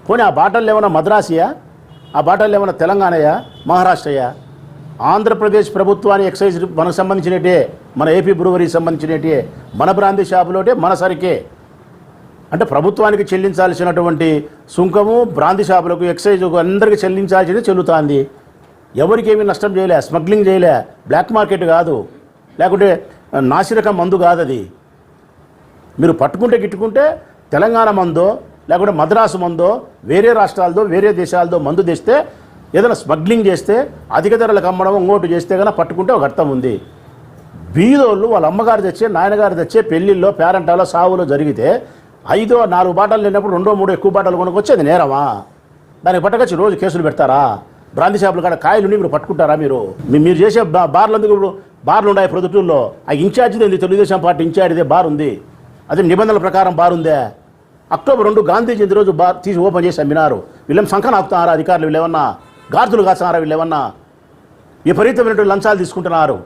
పోనీ ఆ బాటలు ఏమైనా మద్రాసియా? ఆ బాటలు ఏమైనా తెలంగాణయా, మహారాష్ట్రయా? ఆంధ్రప్రదేశ్ ప్రభుత్వానికి ఎక్సైజ్ మనకు సంబంధించినట్టే, మన ఏపీ బ్రూవరీకి సంబంధించినట్టే, మన బ్రాందీ షాపులోటే మన సరికే. అంటే ప్రభుత్వానికి చెల్లించాల్సినటువంటి సుంకము బ్రాందీ షాపులకు, ఎక్సైజ్ అందరికీ చెల్లించాల్సింది చెల్లుతుంది. ఎవరికి ఏమీ నష్టం చేయలే, స్మగ్లింగ్ చేయలే, బ్లాక్ మార్కెట్ కాదు, లేకుంటే నాసిరకం మందు కాదు అది. మీరు పట్టుకుంటే గిట్టుకుంటే తెలంగాణ మందో లేకుంటే మద్రాసు మందో, వేరే రాష్ట్రాలదో వేరే దేశాలదో మందు తెస్తే, ఏదైనా స్మగ్లింగ్ చేస్తే, అధిక ధరలకు అమ్మడం ఇంకోటి చేస్తే కన్నా పట్టుకుంటే ఒక అర్థం ఉంది. బీదోళ్ళు వాళ్ళ అమ్మగారు తెచ్చే, నాయనగారు తెచ్చే పెళ్ళిళ్ళలో, పేరంటాలో, సావులో జరిగితే 4 బాటలు లేనప్పుడు 2-3 ఎక్కువ బాటలు కొనుక్కొచ్చేది నేరమా? దానికి పట్టకొచ్చి రోజు కేసులు పెడతారా? బ్రాందీ షాపుల కాడ కాయలుండి మీరు పట్టుకుంటారా? మీరు చేసే బార్లు ఎందుకు? ఇప్పుడు బార్లు ఉన్నాయి ప్రొద్దుటూరులో, ఆ ఇన్ఛార్జిది ఉంది, తెలుగుదేశం పార్టీ ఇన్ఛార్జిదే బార్ ఉంది. అదే నిబంధనల ప్రకారం బార్ ఉందే. అక్టోబర్ 2 గాంధీ జయంతి రోజు బార్ తీసి ఓపెన్ చేసి అమ్మినారు. వీళ్ళేం సంఖన ఆపుతున్నారా అధికారులు? వీళ్ళేమన్నా గార్తులు కాస్తున్నారా? వీళ్ళేమన్నా విపరీతమైనటువంటి లంచాలు తీసుకుంటున్నారు.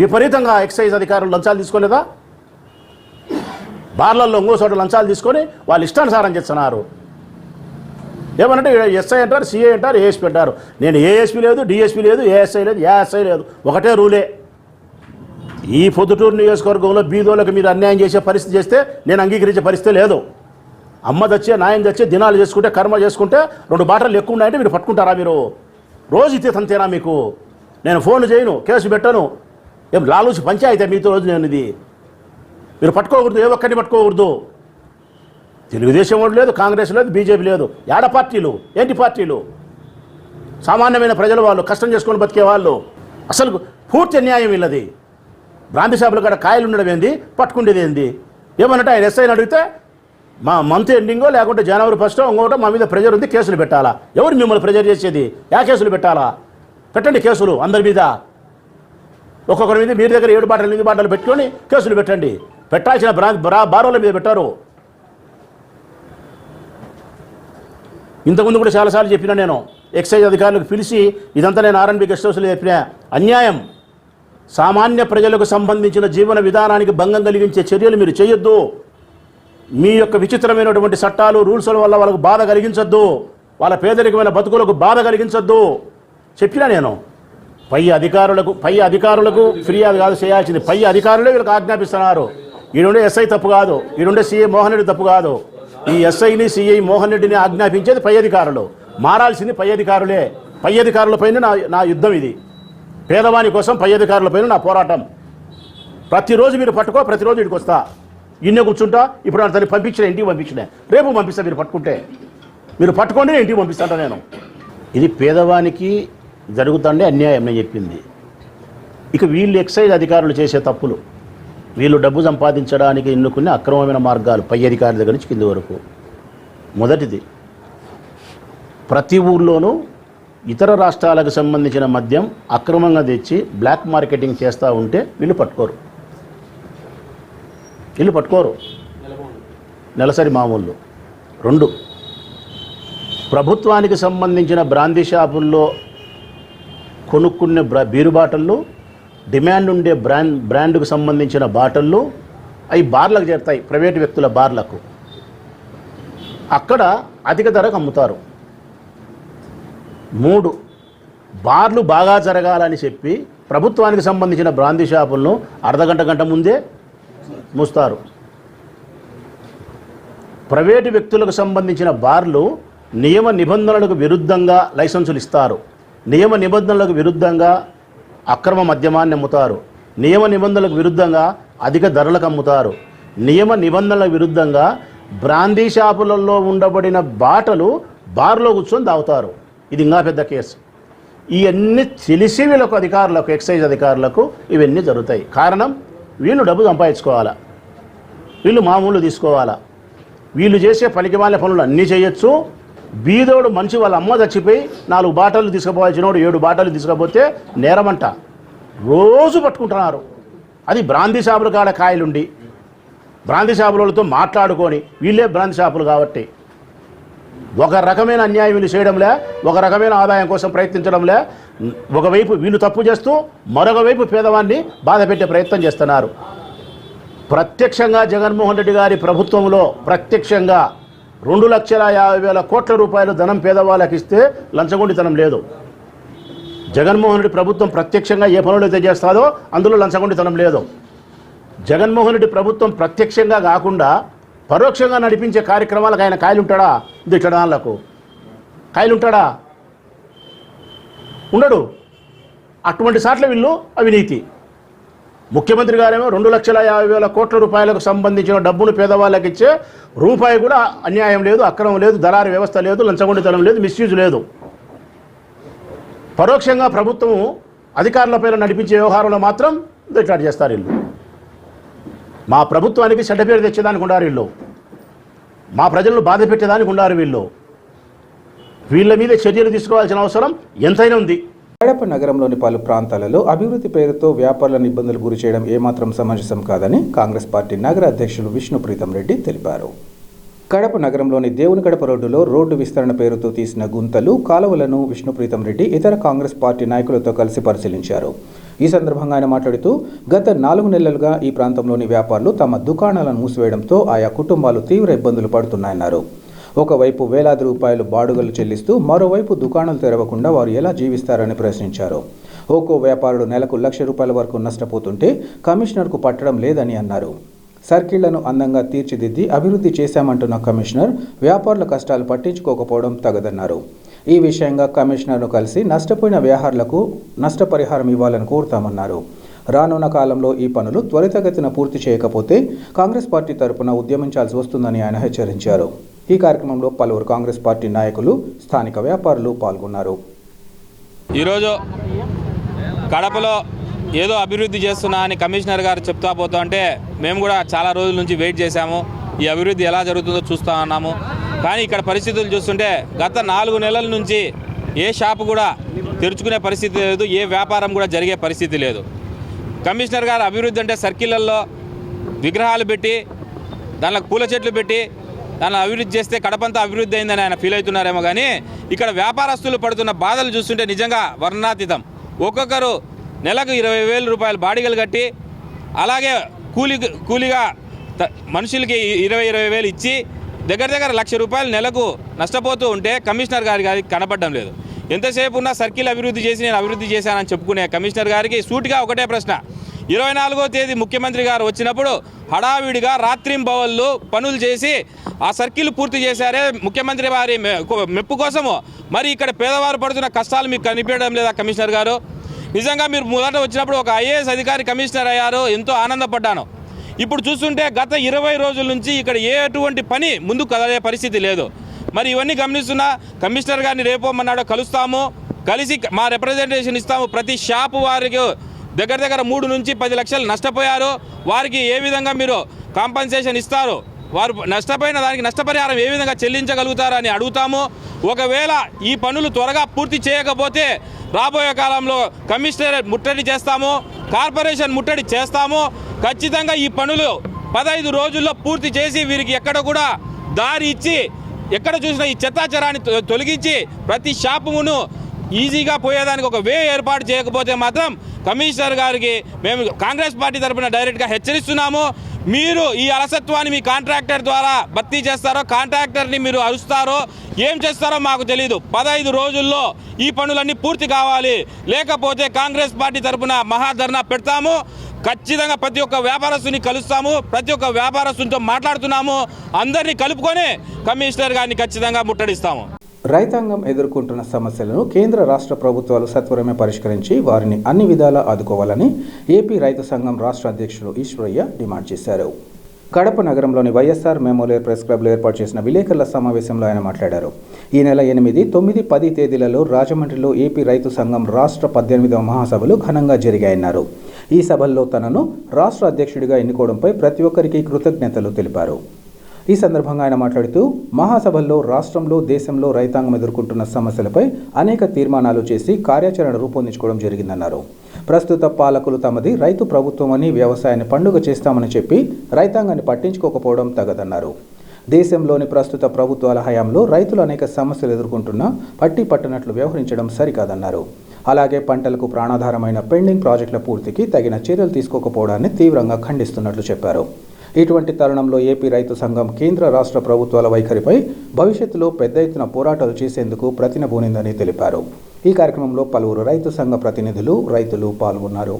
విపరీతంగా ఎక్సైజ్ అధికారులు లంచాలు తీసుకోలేదా? బార్లలో ఇంకో చోట లంచాలు తీసుకొని వాళ్ళు ఇష్టానుసారం చేస్తున్నారు. ఏమనంటే ఎస్ఐ అంటారు, సిఐ అంటారు, ఏఎస్పీ అంటారు. నేను ఏఎస్పీ లేదు, డిఎస్పీ లేదు, ఏఎస్ఐ లేదు, ఏఎస్ఐ లేదు, ఒకటే రూలే. ఈ పొద్దుటూరు నియోజకవర్గంలో బీదోళ్ళకి మీరు అన్యాయం చేసే పరిస్థితి చేస్తే నేను అంగీకరించే పరిస్థితి లేదు. అమ్మ తెచ్చే, నాయన తెచ్చే, దినాలు చేసుకుంటే, కర్మ చేసుకుంటే 2 బాటలు ఎక్కువ ఉన్నాయంటే మీరు పట్టుకుంటారా? మీరు రోజు ఇతే తంతేనా మీకు? నేను ఫోన్ చేయను, కేసు పెట్టను, ఏం లాలూచి పంచాయతీ మీతో రోజు నేను ఇది మీరు పట్టుకోకూడదు, ఏ ఒక్కరిని పట్టుకోకూడదు. తెలుగుదేశం వాడు లేదు, కాంగ్రెస్ లేదు, బీజేపీ లేదు, ఏడ పార్టీలు? ఏంటి పార్టీలు? సామాన్యమైన ప్రజలు, వాళ్ళు కష్టం చేసుకొని బతికే వాళ్ళు. అసలు పూర్తి అన్యాయం వీళ్ళది. బ్రాందీ షాపుల కాడ కాయలు ఉండడం ఏంది, పట్టుకుండేది ఏంది? ఏమన్నట్టు ఆయన ఎస్ఐని అడిగితే మా మంత్ ఎండింగో లేకుంటే జనవరి 1 ఇంకోటో మా మీద ప్రెజర్ ఉంది, కేసులు పెట్టాలా? ఎవరు మిమ్మల్ని ప్రెజర్ చేసేది? కేసులు పెట్టాలా? పెట్టండి కేసులు అందరి మీద. ఒక్కొక్కరి మీద మీ దగ్గర 7 బాటలు 8 బాటలు పెట్టుకొని కేసులు పెట్టండి. పెట్టాల్సిన బారోల మీద పెట్టారు. ఇంతకుముందు కూడా చాలాసార్లు చెప్పినా నేను, ఎక్సైజ్ అధికారులకు పిలిచి ఇదంతా నేను ఆర్ఎన్బి గెస్ట్ హౌస్లో చెప్పినా. అన్యాయం. సామాన్య ప్రజలకు సంబంధించిన జీవన విధానానికి భంగం కలిగించే చర్యలు మీరు చేయొద్దు. మీ యొక్క విచిత్రమైనటువంటి చట్టాలు, రూల్స్ల వల్ల వాళ్ళకు బాధ కలిగించొద్దు, వాళ్ళ పేదరికమైన బతుకులకు బాధ కలిగించొద్దు చెప్పినా నేను. పై అధికారులకు ఫిర్యాదు కాదు చేయాల్సింది, పై అధికారులే వీళ్ళకి ఆజ్ఞాపిస్తున్నారు. ఈడుండే ఎస్ఐ తప్పు కాదు, ఈడుండే సీఐ మోహన్ రెడ్డి తప్పు కాదు. ఈ ఎస్ఐని, సిఐ మోహన్ రెడ్డిని ఆజ్ఞాపించేది పై అధికారులు. మారాల్సింది పై అధికారులే. పై అధికారులపైన నా యుద్ధం ఇది. పేదవాని కోసం పై అధికారులపైన నా పోరాటం. ప్రతిరోజు మీరు పట్టుకో, ప్రతిరోజు ఇంటికి వస్తా, ఇన్నే కూర్చుంటా. ఇప్పుడు తను పంపించిన, ఇంటికి పంపించిన, రేపు పంపిస్తా. మీరు పట్టుకుంటే మీరు పట్టుకోండి, నేను ఇంటికి పంపిస్తాను. నేను ఇది పేదవానికి జరుగుతుండే అన్యాయం నేను చెప్పింది. ఇక వీళ్ళు ఎక్సైజ్ అధికారులు చేసే తప్పులు, వీళ్ళు డబ్బు సంపాదించడానికి ఎన్నుకునే అక్రమమైన మార్గాలు పై అధికారుల దగ్గర నుంచి కింది వరకు. మొదటిది, ప్రతి ఊర్లోనూ ఇతర రాష్ట్రాలకు సంబంధించిన మద్యం అక్రమంగా తెచ్చి బ్లాక్ మార్కెటింగ్ చేస్తూ ఉంటే వీళ్ళు పట్టుకోరు. నెలసరి మామూలు. 2, ప్రభుత్వానికి సంబంధించిన బ్రాందీ షాపుల్లో కొనుక్కునే బీరు బాటళ్ళు, డిమాండ్ ఉండే బ్రాండ్కు సంబంధించిన బాటళ్ళు అవి బార్లకు చేరుతాయి, ప్రైవేటు వ్యక్తుల బార్లకు. అక్కడ అధిక ధరకు అమ్ముతారు. 3, బార్లు బాగా జరగాలని చెప్పి ప్రభుత్వానికి సంబంధించిన బ్రాందీ షాపులను గంట ముందే మూస్తారు. ప్రైవేటు వ్యక్తులకు సంబంధించిన బార్లు నియమ నిబంధనలకు విరుద్ధంగా లైసెన్సులు ఇస్తారు. నియమ నిబంధనలకు విరుద్ధంగా అక్రమ మద్యమాన్ని అమ్ముతారు. నియమ నిబంధనలకు విరుద్ధంగా అధిక ధరలకు అమ్ముతారు. నియమ నిబంధనలకు విరుద్ధంగా బ్రాందీ షాపులలో ఉండబడిన బాటలు బార్లో కూర్చొని తాగుతారు. ఇది ఇంకా పెద్ద కేసు. ఇవన్నీ తెలిసి వీళ్ళకు అధికారులకు, ఎక్సైజ్ అధికారులకు ఇవన్నీ జరుగుతాయి. కారణం వీళ్ళు డబ్బు సంపాదించుకోవాలా, వీళ్ళు మామూలు తీసుకోవాలా, వీళ్ళు చేసే పనికిమాలిన పనులు అన్నీ చేయొచ్చు. బీదోడు మంచి వాళ్ళ అమ్మ చచ్చిపోయి 4 బాటలు తీసుకుపోవాల్సినోడు 7 బాటలు తీసుకపోతే నేరమంట. రోజు పట్టుకుంటున్నారు. అది బ్రాందీ షాపుల కాడ కాయలుండి బ్రాందీ షాపులతో మాట్లాడుకొని వీళ్ళే బ్రాందీ షాపులు కాబట్టి ఒక రకమైన అన్యాయం వీళ్ళు చేయడంలే, ఒక రకమైన ఆదాయం కోసం ప్రయత్నించడంలే. ఒకవైపు వీళ్ళు తప్పు చేస్తూ మరొక వైపు పేదవాన్ని బాధ పెట్టే ప్రయత్నం చేస్తున్నారు. ప్రత్యక్షంగా జగన్మోహన్ రెడ్డి గారి ప్రభుత్వంలో ప్రత్యక్షంగా 2,50,000 కోట్ల రూపాయలు ధనం పేదవాళ్ళకి ఇస్తే లంచగొండితనం లేదు. జగన్మోహన్ రెడ్డి ప్రభుత్వం ప్రత్యక్షంగా ఏ పనులు అయితే చేస్తాదో అందులో లంచగొండితనం లేదు. జగన్మోహన్ రెడ్డి ప్రభుత్వం ప్రత్యక్షంగా కాకుండా పరోక్షంగా నడిపించే కార్యక్రమాలకు ఆయన కాయలుంటాడా? దిట్టడాలకు కాయలుంటాడా? ఉండడు. అటువంటి సార్లు వీళ్ళు అవినీతి. ముఖ్యమంత్రి గారేమో 2,50,000 కోట్ల రూపాయలకు సంబంధించిన డబ్బును పేదవాళ్ళకి ఇచ్చే రూపాయి కూడా అన్యాయం లేదు, అక్రమం లేదు, దళారీ వ్యవస్థ లేదు, లంచగొండితనం లేదు, మిస్యూజ్ లేదు. పరోక్షంగా ప్రభుత్వం అధికారులపైన నడిపించే వ్యవహారంలో మాత్రం ఇట్లా చేస్తారు వీళ్ళు. మా ప్రభుత్వానికి చెడ్డ పేరు తెచ్చేదానికి ఉండారు వీళ్ళు, మా ప్రజలను బాధ పెట్టేదానికి ఉండారు వీళ్ళు. వీళ్ళ మీద చర్యలు తీసుకోవాల్సిన అవసరం ఎంతైనా ఉంది. కడప నగరంలోని పలు ప్రాంతాలలో అభివృద్ధి పేరుతో వ్యాపారులను ఇబ్బందులు గురి చేయడం ఏమాత్రం సమంజసం కాదని కాంగ్రెస్ పార్టీ నగర అధ్యక్షులు విష్ణుప్రీతం రెడ్డి తెలిపారు. కడప నగరంలోని దేవునిగడప రోడ్డులో రోడ్డు విస్తరణ పేరుతో తీసిన గుంతలు, కాలువలను విష్ణుప్రీతం రెడ్డి ఇతర కాంగ్రెస్ పార్టీ నాయకులతో కలిసి పరిశీలించారు. ఈ సందర్భంగా ఆయన మాట్లాడుతూ గత 4 నెలలుగా ఈ ప్రాంతంలోని వ్యాపారులు తమ దుకాణాలను మూసివేయడంతో ఆయా కుటుంబాలు తీవ్ర ఇబ్బందులు పడుతున్నాయన్నారు. ఒకవైపు వేలాది రూపాయలు బాడుగలు చెల్లిస్తూ మరోవైపు దుకాణాలు తెరవకుండా వారు ఎలా జీవిస్తారని ప్రశ్నించారు. ఒక్కో వ్యాపారుడు నెలకు ₹1,00,000 వరకు నష్టపోతుంటే కమిషనర్కు పట్టడం లేదని అన్నారు. సర్కిళ్లను అందంగా తీర్చిదిద్ది అభివృద్ధి చేశామంటున్న కమిషనర్ వ్యాపారుల కష్టాలు పట్టించుకోకపోవడం తగదన్నారు. ఈ విషయంగా కమిషనర్ను కలిసి నష్టపోయిన వ్యాపారులకు నష్టపరిహారం ఇవ్వాలని కోరుతామన్నారు. రానున్న కాలంలో ఈ పనులు త్వరితగతిన పూర్తి చేయకపోతే కాంగ్రెస్ పార్టీ తరపున ఉద్యమించాల్సి వస్తుందని ఆయన హెచ్చరించారు. ఈ కార్యక్రమంలో పలువురు కాంగ్రెస్ పార్టీ నాయకులు, స్థానిక వ్యాపారులు పాల్గొన్నారు. ఈరోజు కడపలో ఏదో అభివృద్ధి చేస్తున్నా అని కమిషనర్ గారు చెప్తా పోతా అంటే మేము కూడా చాలా రోజుల నుంచి వెయిట్ చేశాము. ఈ అభివృద్ధి ఎలా జరుగుతుందో చూస్తూ ఉన్నాము. కానీ ఇక్కడ పరిస్థితులు చూస్తుంటే గత 4 నెలల నుంచి ఏ షాపు కూడా తెరుచుకునే పరిస్థితి లేదు, ఏ వ్యాపారం కూడా జరిగే పరిస్థితి లేదు. కమిషనర్ గారు అభివృద్ధి అంటే సర్కిళ్ళల్లో విగ్రహాలు పెట్టి దానిలో పూల చెట్లు పెట్టి దాన్ని అభివృద్ధి చేస్తే కడపంతా అభివృద్ధి అయిందని ఆయన ఫీల్ అవుతున్నారేమో. కానీ ఇక్కడ వ్యాపారస్తులు పడుతున్న బాధలు చూస్తుంటే నిజంగా వర్ణాతీతం. ఒక్కొక్కరు నెలకు 20,000 రూపాయలు బాడిగలు కట్టి అలాగే కూలిగా మనుషులకి 20,000 ఇచ్చి దగ్గర ₹1,00,000 రూపాయలు నెలకు నష్టపోతూ ఉంటే కమిషనర్ గారికి కనపడడం లేదు. ఎంతసేపు ఉన్నా సర్కిల్ అభివృద్ధి చేసి నేను అభివృద్ధి చేశానని చెప్పుకునే కమిషనర్ గారికి సూటిగా ఒకటే ప్రశ్న. 24వ తేదీ ముఖ్యమంత్రి గారు వచ్చినప్పుడు హడావిడిగా రాత్రింబవళ్ళు పనులు చేసి ఆ సర్కిల్ పూర్తి చేశారే ముఖ్యమంత్రి వారి మెప్పు కోసము. మరి ఇక్కడ పేదవారు పడుతున్న కష్టాలు మీకు కనిపించడం లేదా కమిషనర్ గారు? నిజంగా మీరు మొదట వచ్చినప్పుడు ఒక ఐఏఎస్ అధికారి కమిషనర్ అయ్యారు, ఎంతో ఆనందపడ్డాను. ఇప్పుడు చూస్తుంటే గత 20 రోజుల నుంచి ఇక్కడ ఎటువంటి పని ముందుకు కదలే పరిస్థితి లేదు. మరి ఇవన్నీ గమనిస్తున్నా కమిషనర్ గారిని రేపోమన్నాడో కలుస్తాము, కలిసి మా రిప్రజెంటేషన్ ఇస్తాము. ప్రతి షాపు వారికి దగ్గర 3 నుంచి 10 లక్షలు నష్టపోయారు, వారికి ఏ విధంగా మీరు కాంపన్సేషన్ ఇస్తారు, వారు నష్టపోయిన దానికి నష్టపరిహారం ఏ విధంగా చెల్లించగలుగుతారని అడుగుతాము. ఒకవేళ ఈ పనులు త్వరగా పూర్తి చేయకపోతే రాబోయే కాలంలో కమిషనరేట్ ముట్టడి చేస్తాము, కార్పొరేషన్ ముట్టడి చేస్తాము. ఖచ్చితంగా ఈ పనులు 15 రోజుల్లో పూర్తి చేసి వీరికి ఎక్కడ కూడా దారి ఇచ్చి ఎక్కడ చూసినా ఈ చెత్తాచెరాన్ని తొలగించి ప్రతి షాపును ఈజీగా పోయేదానికి ఒక వే ఏర్పాటు చేయకపోతే మాత్రం కమిషనర్ గారికి మేము కాంగ్రెస్ పార్టీ తరఫున డైరెక్ట్గా హెచ్చరిస్తున్నాము. మీరు ఈ అలసత్వాన్ని మీ కాంట్రాక్టర్ ద్వారా భర్తీ చేస్తారో, కాంట్రాక్టర్ని మీరు అరుస్తారో, ఏం చేస్తారో మాకు తెలియదు. 15 రోజుల్లో ఈ పనులన్నీ పూర్తి కావాలి, లేకపోతే కాంగ్రెస్ పార్టీ తరఫున మహాధర్నా పెడతాము. ఖచ్చితంగా ప్రతి ఒక్క వ్యాపారస్తుని కలుస్తాము, ప్రతి ఒక్క వ్యాపారస్తునితో మాట్లాడుతున్నాము. అందరినీ కలుపుకొని కమిషనర్ గారిని ఖచ్చితంగా ముట్టడిస్తాము. రైతాంగం ఎదుర్కొంటున్న సమస్యలను కేంద్ర రాష్ట్ర ప్రభుత్వాలు సత్వరమే పరిష్కరించి వారిని అన్ని విధాలా ఆదుకోవాలని ఏపీ రైతు సంఘం రాష్ట్ర అధ్యక్షులు ఈశ్వరయ్య డిమాండ్ చేశారు. కడప నగరంలోని వైఎస్ఆర్ మెమోరియల్ ప్రెస్ క్లబ్లో ఏర్పాటు చేసిన విలేకరుల సమావేశంలో ఆయన మాట్లాడారు. ఈ నెల 8, 9, 10 తేదీలలో రాజమండ్రిలో ఏపీ రైతు సంఘం రాష్ట్ర 18వ మహాసభలు ఘనంగా జరిగాయన్నారు. ఈ సభల్లో తనను రాష్ట్ర అధ్యక్షుడిగా ఎన్నుకోవడంపై ప్రతి ఒక్కరికి కృతజ్ఞతలు తెలిపారు. ఈ సందర్భంగా ఆయన మాట్లాడుతూ మహాసభల్లో రాష్ట్రంలో, దేశంలో రైతాంగం ఎదుర్కొంటున్న సమస్యలపై అనేక తీర్మానాలు చేసి కార్యాచరణ రూపొందించుకోవడం జరిగిందన్నారు. ప్రస్తుత పాలకులు తమది రైతు ప్రభుత్వమని, వ్యవసాయాన్ని పండుగ చేస్తామని చెప్పి రైతాంగాన్ని పట్టించుకోకపోవడం తగదన్నారు. దేశంలోని ప్రస్తుత ప్రభుత్వాల హయాంలో రైతులు అనేక సమస్యలు ఎదుర్కొంటున్నా పట్టినట్లు వ్యవహరించడం సరికాదన్నారు. అలాగే పంటలకు ప్రాణాధారమైన పెండింగ్ ప్రాజెక్టుల పూర్తికి తగిన చర్యలు తీసుకోకపోవడాన్ని తీవ్రంగా ఖండిస్తున్నట్లు చెప్పారు. ఇటువంటి తరుణంలో ఏపీ రైతు సంఘం కేంద్ర, రాష్ట్ర ప్రభుత్వాల వైఖరిపై భవిష్యత్తులో పెద్ద ఎత్తున పోరాటాలు చేసేందుకు ప్రతినబూనిందని తెలిపారు. ఈ కార్యక్రమంలో పలువురు రైతు సంఘ ప్రతినిధులు, రైతులు పాల్గొన్నారు.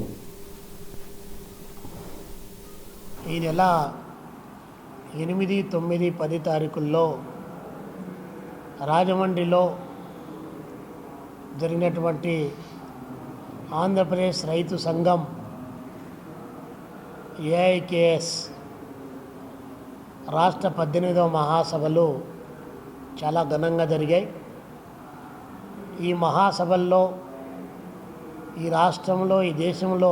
ఈ నెల 8, 9, 10 తారీఖుల్లో రాజమండ్రిలో జరిగినటువంటి ఆంధ్రప్రదేశ్ రైతు సంఘం ఏఐకేఎస్ రాష్ట్ర 18వ మహాసభలు చాలా ఘనంగా జరిగాయి. ఈ మహాసభల్లో ఈ రాష్ట్రంలో, ఈ దేశంలో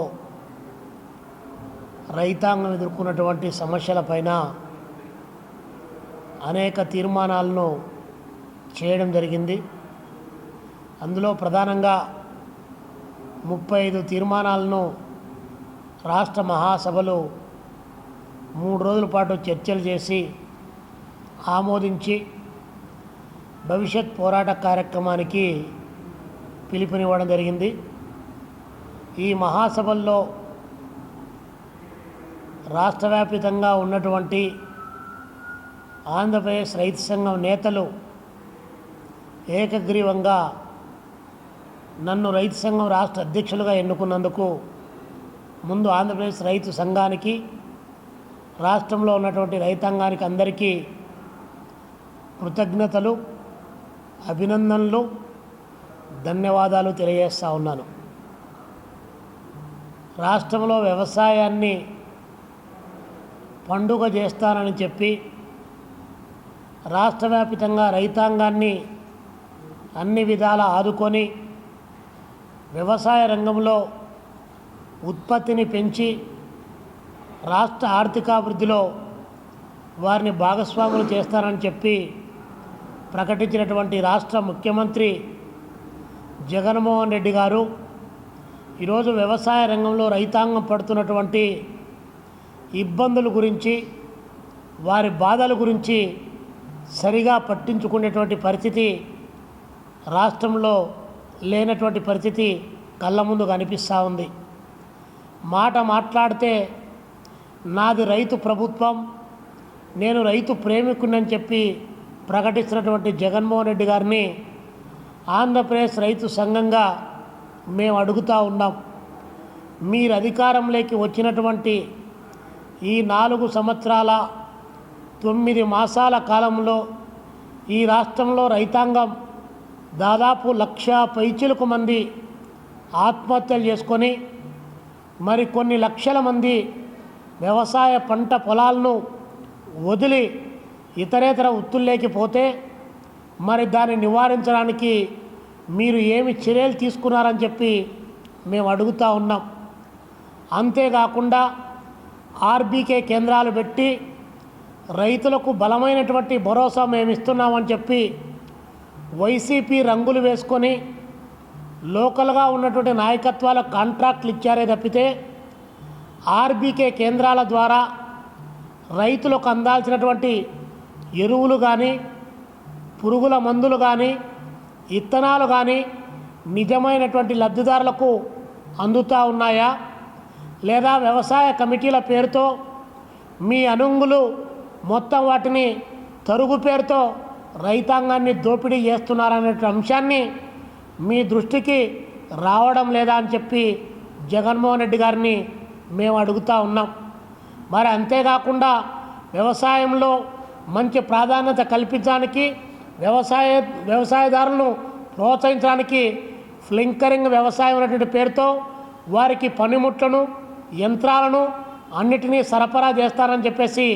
రైతాంగం ఎదుర్కొన్నటువంటి సమస్యలపైన అనేక తీర్మానాలను చేయడం జరిగింది. అందులో ప్రధానంగా 35 తీర్మానాలను రాష్ట్ర మహాసభలు 3 రోజుల పాటు చర్చలు చేసి ఆమోదించి భవిష్యత్ పోరాట కార్యక్రమానికి పిలుపునివ్వడం జరిగింది. ఈ మహాసభల్లో రాష్ట్ర వ్యాప్తంగా ఉన్నటువంటి ఆంధ్రప్రదేశ్ రైతు సంఘం నేతలు ఏకగ్రీవంగా నన్ను రైతు సంఘం రాష్ట్ర అధ్యక్షులుగా ఎన్నుకున్నందుకు ముందు ఆంధ్రప్రదేశ్ రైతు సంఘానికి, రాష్ట్రంలో ఉన్నటువంటి రైతాంగానికి అందరికీ కృతజ్ఞతలు, అభినందనలు, ధన్యవాదాలు తెలియజేస్తూ ఉన్నాను. రాష్ట్రంలో వ్యవసాయాన్ని పండుగ చేస్తానని చెప్పి రాష్ట్ర వ్యాప్తంగా రైతాంగాన్ని అన్ని విధాలా ఆదుకొని వ్యవసాయ రంగంలో ఉత్పత్తిని పెంచి రాష్ట్ర ఆర్థికాభివృద్ధిలో వారిని భాగస్వాములు చేస్తానని చెప్పి ప్రకటించినటువంటి రాష్ట్ర ముఖ్యమంత్రి జగన్మోహన్ రెడ్డి గారు ఈరోజు వ్యవసాయ రంగంలో రైతాంగం పడుతున్నటువంటి ఇబ్బందుల గురించి, వారి బాధల గురించి సరిగా పట్టించుకునేటువంటి పరిస్థితి రాష్ట్రంలో లేనటువంటి పరిస్థితి కళ్ళ ముందు కనిపిస్తూ ఉంది. మాట్లాడితే నాది రైతు ప్రభుత్వం, నేను రైతు ప్రేమికుడిని చెప్పి ప్రకటిస్తున్నటువంటి జగన్మోహన్ రెడ్డి గారిని ఆంధ్రప్రదేశ్ రైతు సంఘంగా మేము అడుగుతూ ఉన్నాం. మీరు అధికారంలోకి వచ్చినటువంటి ఈ 4 సంవత్సరాల 9 మాసాల కాలంలో ఈ రాష్ట్రంలో రైతాంగం దాదాపు 1,00,000 పైచిలకు మంది ఆత్మహత్యలు చేసుకొని, మరి కొన్ని లక్షల మంది వ్యవసాయ పంట పొలాలను వదిలి ఇతరేతర వృత్తుల్లోకి పోతే మరి దాన్ని నివారించడానికి మీరు ఏమి చర్యలు తీసుకున్నారని చెప్పి మేము అడుగుతూ ఉన్నాం. అంతేకాకుండా ఆర్బీకే కేంద్రాలు పెట్టి రైతులకు బలమైనటువంటి భరోసా మేము ఇస్తున్నామని చెప్పి వైసీపీ రంగులు వేసుకొని లోకల్గా ఉన్నటువంటి నాయకత్వాలకు కాంట్రాక్టులు ఇచ్చారే తప్పితే ఆర్బీకే కేంద్రాల ద్వారా రైతులకు అందాల్సినటువంటి ఎరువులు కానీ, పురుగుల మందులు కానీ, ఇత్తనాలు కానీ నిజమైనటువంటి లబ్ధిదారులకు అందుతూ ఉన్నాయా? లేదా వ్యవసాయ కమిటీల పేరుతో మీ అనుంగులు మొత్తం వాటిని తరుగు పేరుతో రైతాంగాన్ని దోపిడీ చేస్తున్నారనే అంశాన్ని మీ దృష్టికి రావడం లేదా అని చెప్పి జగన్మోహన్ రెడ్డి గారిని మేము అడుగుతూ ఉన్నాం. మరి అంతేకాకుండా వ్యవసాయంలో మంచి ప్రాధాన్యత కల్పించడానికి, వ్యవసాయదారులను ప్రోత్సహించడానికి ఫ్లింకరింగ్ వ్యవసాయం అనేటువంటి పేరుతో వారికి పనిముట్లను, యంత్రాలను అన్నిటినీ సరఫరా చేస్తారని చెప్పేసి